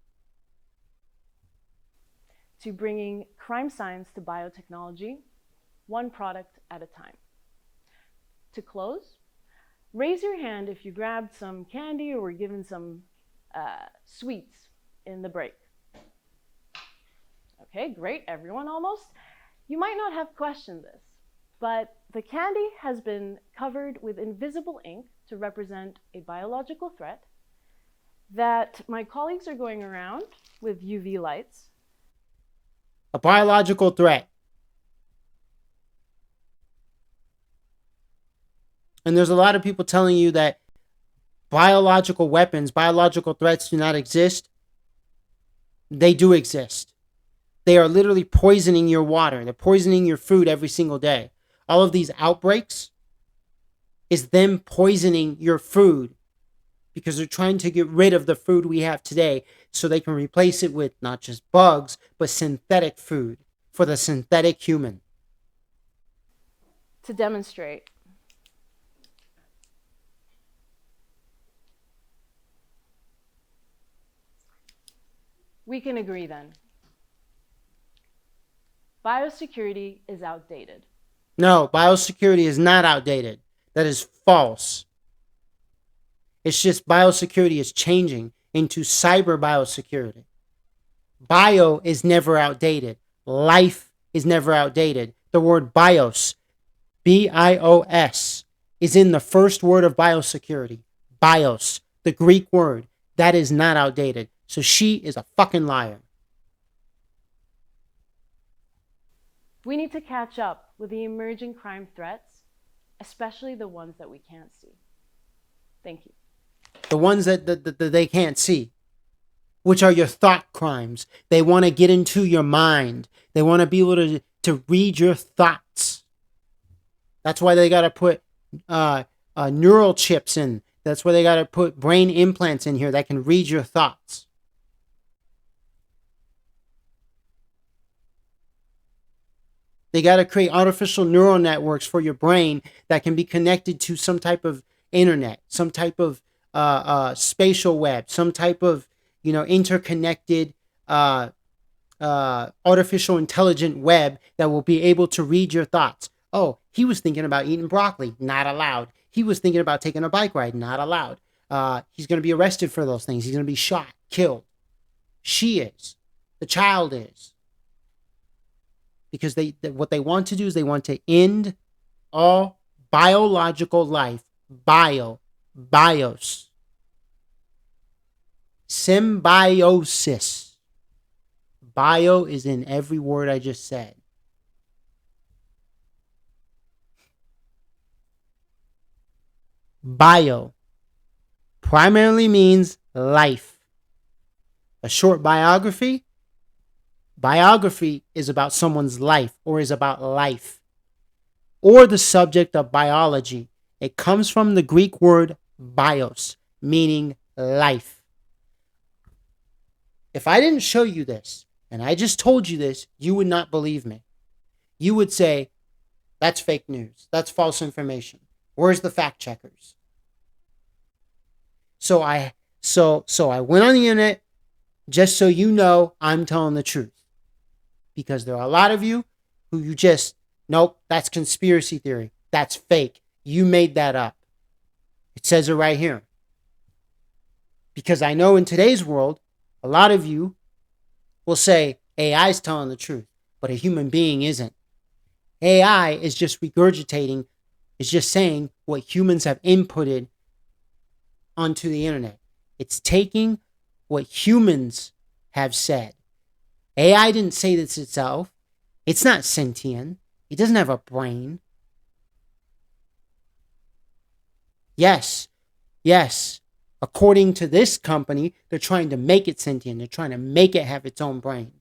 Speaker 13: To bringing crime science to biotechnology, one product at a time. To close, raise your hand if you grabbed some candy or were given some sweets in the break. Okay, great, everyone almost. You might not have questioned this, but the candy has been covered with invisible ink to represent a biological threat that my colleagues are going around with UV lights.
Speaker 1: A biological threat. And there's a lot of people telling you that biological weapons, biological threats do not exist. They do exist. They are literally poisoning your water. They're poisoning your food every single day. All of these outbreaks is them poisoning your food because they're trying to get rid of the food we have today so they can replace it with not just bugs, but synthetic food for the synthetic human.
Speaker 13: To demonstrate, we can agree then. Biosecurity is outdated.
Speaker 1: No, biosecurity is not outdated. That is false. It's just biosecurity is changing into cyber biosecurity. Bio is never outdated. Life is never outdated. The word bios, B-I-O-S, is in the first word of biosecurity. Bios, the Greek word, that is not outdated. So she is a fucking liar.
Speaker 13: We need to catch up with the emerging crime threats, especially the ones that we can't see. Thank you.
Speaker 1: The ones that they can't see, which are your thought crimes. They want to get into your mind. They want to be able to read your thoughts. That's why they got to put neural chips in. That's why they got to put brain implants in here that can read your thoughts. They got to create artificial neural networks for your brain that can be connected to some type of internet, some type of spatial web, some type of interconnected artificial intelligent web that will be able to read your thoughts. Oh, he was thinking about eating broccoli, not allowed. He was thinking about taking a bike ride, not allowed. He's going to be arrested for those things. He's going to be shot, killed. She is. The child is. Because what they want to do is they want to end all biological life. Bios. Symbiosis. Bio is in every word I just said. Bio primarily means life. A short biography. Biography is about someone's life or is about life or the subject of biology. It comes from the Greek word bios, meaning life. If I didn't show you this and I just told you this, you would not believe me. You would say, that's fake news. That's false information. Where's the fact checkers? So I went on the internet just so you know I'm telling the truth. Because there are a lot of you who you just, nope, that's conspiracy theory. That's fake. You made that up. It says it right here. Because I know in today's world, a lot of you will say AI is telling the truth, but a human being isn't. AI is just regurgitating, is just saying what humans have inputted onto the internet. It's taking what humans have said. AI didn't say this itself. It's not sentient. It doesn't have a brain. Yes, yes. According to this company, they're trying to make it sentient. They're trying to make it have its own brain.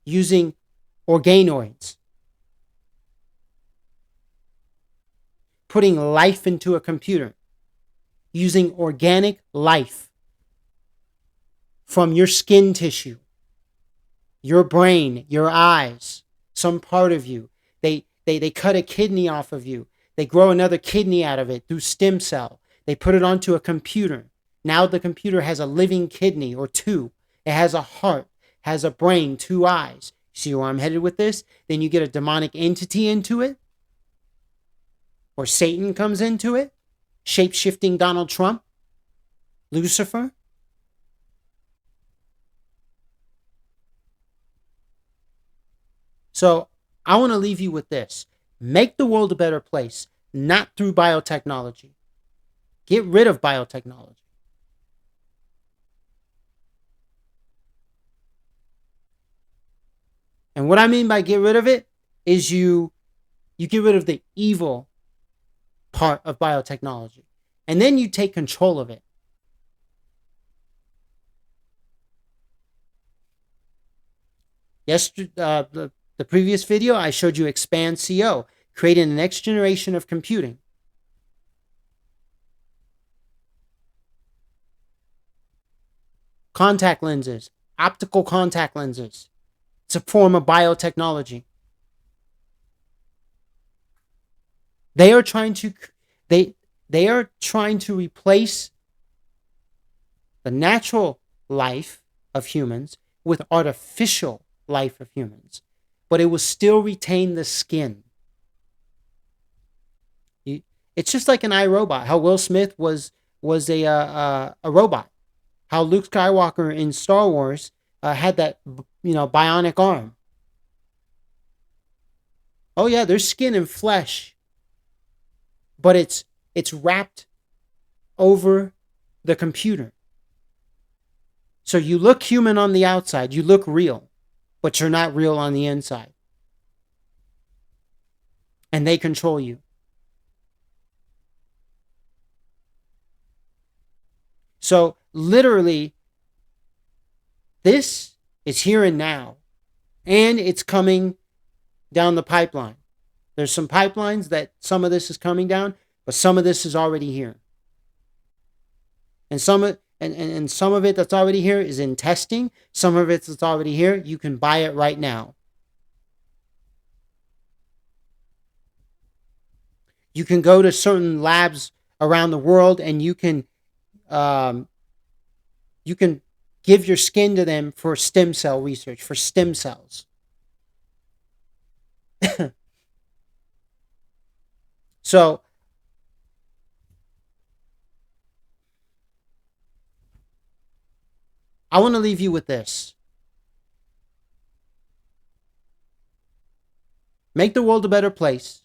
Speaker 1: Using organoids. Putting life into a computer. Using organic life from your skin tissue, your brain, your eyes, some part of you. They cut a kidney off of you. They grow another kidney out of it through stem cell. They put it onto a computer. Now the computer has a living kidney or two. It has a heart, has a brain, 2 eyes. See where I'm headed with this? Then you get a demonic entity into it. Or Satan comes into it. Shape-shifting Donald Trump. Lucifer. So I want to leave you with this. Make the world a better place, not through biotechnology. Get rid of biotechnology. And what I mean by get rid of it is you get rid of the evil part of biotechnology. And then you take control of it. Yesterday, the previous video, I showed you Expand CO, creating the next generation of computing. Contact lenses, optical contact lenses. It's a form of biotechnology. They are trying to replace the natural life of humans with artificial life of humans, but it will still retain the skin. It's just like an iRobot. How Will Smith was a robot. How Luke Skywalker in Star Wars had that bionic arm. Oh yeah, there's skin and flesh, but it's wrapped over the computer. So you look human on the outside, you look real, but you're not real on the inside. And they control you. So literally, this is here and now, and it's coming down the pipeline. There's some pipelines that some of this is coming down, but some of this is already here. And some of it that's already here is in testing. Some of it that's already here, you can buy it right now. You can go to certain labs around the world and you can give your skin to them for stem cell research, for stem cells. So I want to leave you with this. Make the world a better place.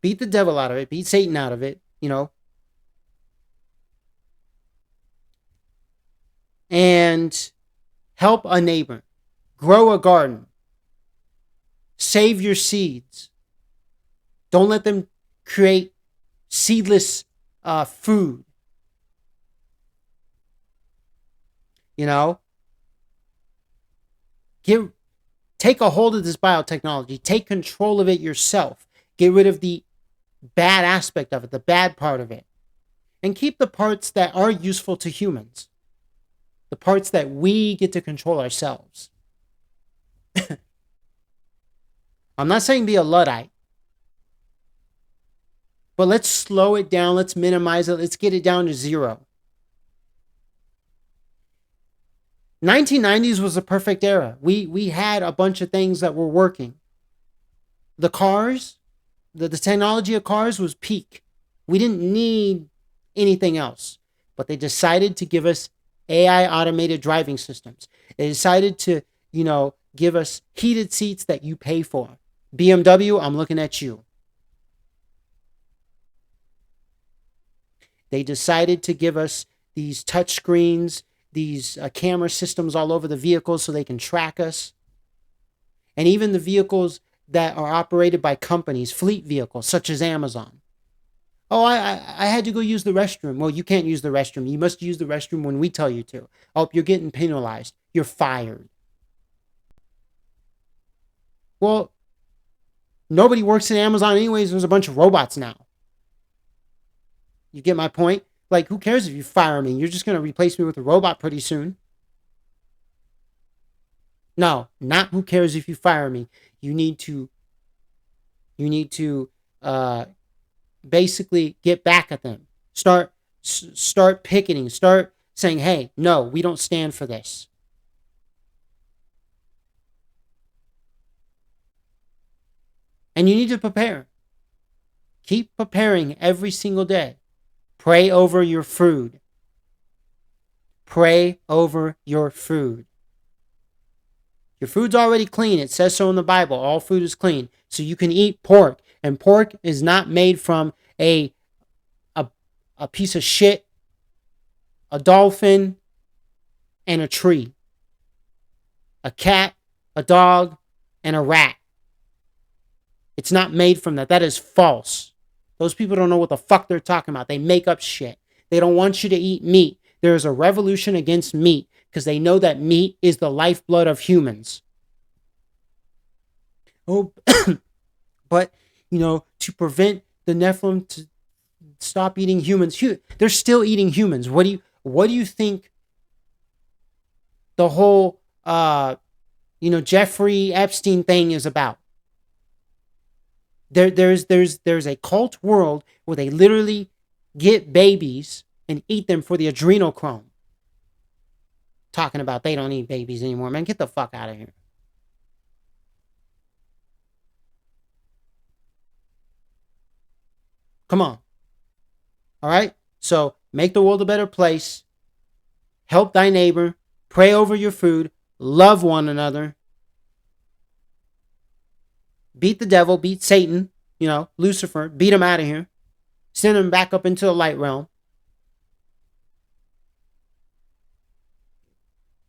Speaker 1: Beat the devil out of it. Beat Satan out of it, And help a neighbor. Grow a garden. Save your seeds. Don't let them create seedless food. Take a hold of this biotechnology. Take control of it yourself. Get rid of the bad aspect of it, the bad part of it. And keep the parts that are useful to humans. The parts that we get to control ourselves. I'm not saying be a Luddite. But let's slow it down. Let's minimize it. Let's get it down to 0. 1990s was a perfect era. We had a bunch of things that were working. The cars, the technology of cars was peak. We didn't need anything else. But they decided to give us AI automated driving systems. They decided to, give us heated seats that you pay for. BMW, I'm looking at you. They decided to give us these touch screens, these camera systems all over the vehicles so they can track us. And even the vehicles that are operated by companies, fleet vehicles such as Amazon. Oh, I had to go use the restroom. Well, you can't use the restroom. You must use the restroom when we tell you to. Oh, you're getting penalized. You're fired. Well, nobody works at Amazon anyways. There's a bunch of robots now. You get my point? Like, who cares if you fire me? You're just going to replace me with a robot pretty soon. No, not who cares if you fire me. You need to basically get back at them. Start picketing. Start saying, hey, no, we don't stand for this. And you need to prepare. Keep preparing every single day. Pray over your food. Pray over your food. Your food's already clean. It says so in the Bible. All food is clean. So you can eat pork. And pork is not made from a piece of shit, a dolphin, and a tree. A cat, a dog, and a rat. It's not made from that. That is false. Those people don't know what the fuck they're talking about. They make up shit. They don't want you to eat meat. There is a revolution against meat because they know that meat is the lifeblood of humans. Oh, but, to prevent the Nephilim to stop eating humans, they're still eating humans. What do you think the whole, Jeffrey Epstein thing is about? There's a cult world where they literally get babies and eat them for the adrenochrome. Talking about they don't eat babies anymore. Man, get the fuck out of here. Come on. All right? So make the world a better place. Help thy neighbor. Pray over your food. Love one another. Beat the devil. Beat Satan. Lucifer. Beat him out of here. Send him back up into the light realm.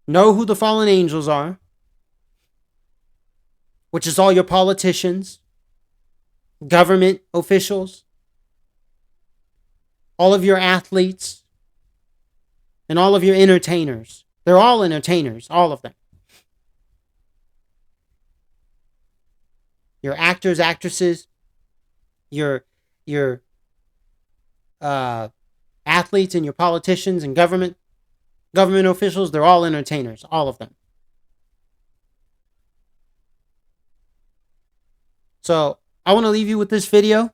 Speaker 1: Know who the fallen angels are, which is all your politicians, government officials, all of your athletes, and all of your entertainers. They're all entertainers, all of them. Your actors, actresses, your athletes and your politicians and government officials, they're all entertainers, all of them. So I want to leave you with this video.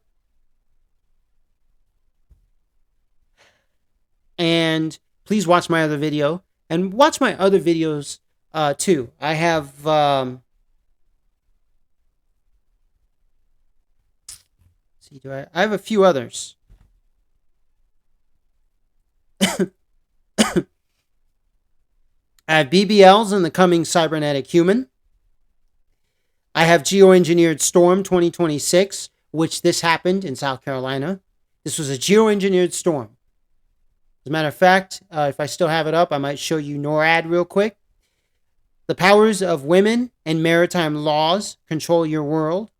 Speaker 1: And please watch my other video. And watch my other videos too. I have... I have a few others. I have BBLs in the coming cybernetic human. I have geoengineered storm 2026, which this happened in South Carolina. This was a geoengineered storm. As a matter of fact, if I still have it up, I might show you NORAD real quick. The powers of women and maritime laws control your world.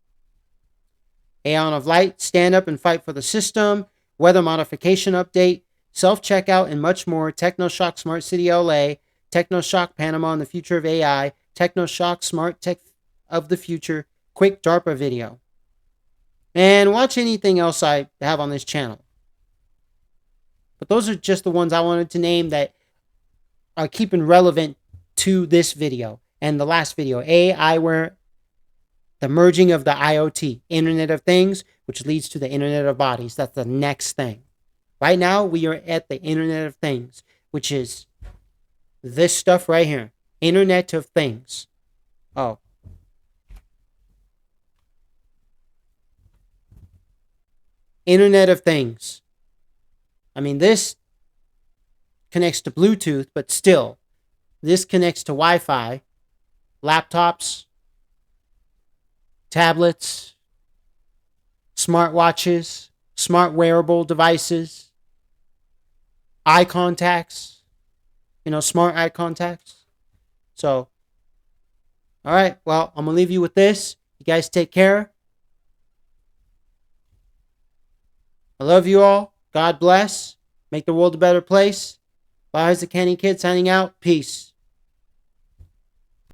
Speaker 1: Aeon of Light, stand up and fight for the system. Weather modification update. Self-checkout and much more. TechnoShock Smart City LA. TechnoShock Panama and the future of AI. TechnoShock Smart Tech of the future. Quick DARPA video. And watch anything else I have on this channel. But those are just the ones I wanted to name that are keeping relevant to this video and the last video. AIware, the merging of the IoT, Internet of Things, which leads to the Internet of Bodies. That's the next thing. Right now, we are at the Internet of Things, which is this stuff right here. Internet of Things. Oh. Internet of Things. I mean, this connects to Bluetooth, but still, this connects to Wi-Fi, laptops, tablets, smartwatches, smart wearable devices, eye contacts, smart eye contacts. So, all right, well, I'm going to leave you with this. You guys take care. I love you all. God bless. Make the world a better place. Bye, as the Kenny Kid signing out. Peace.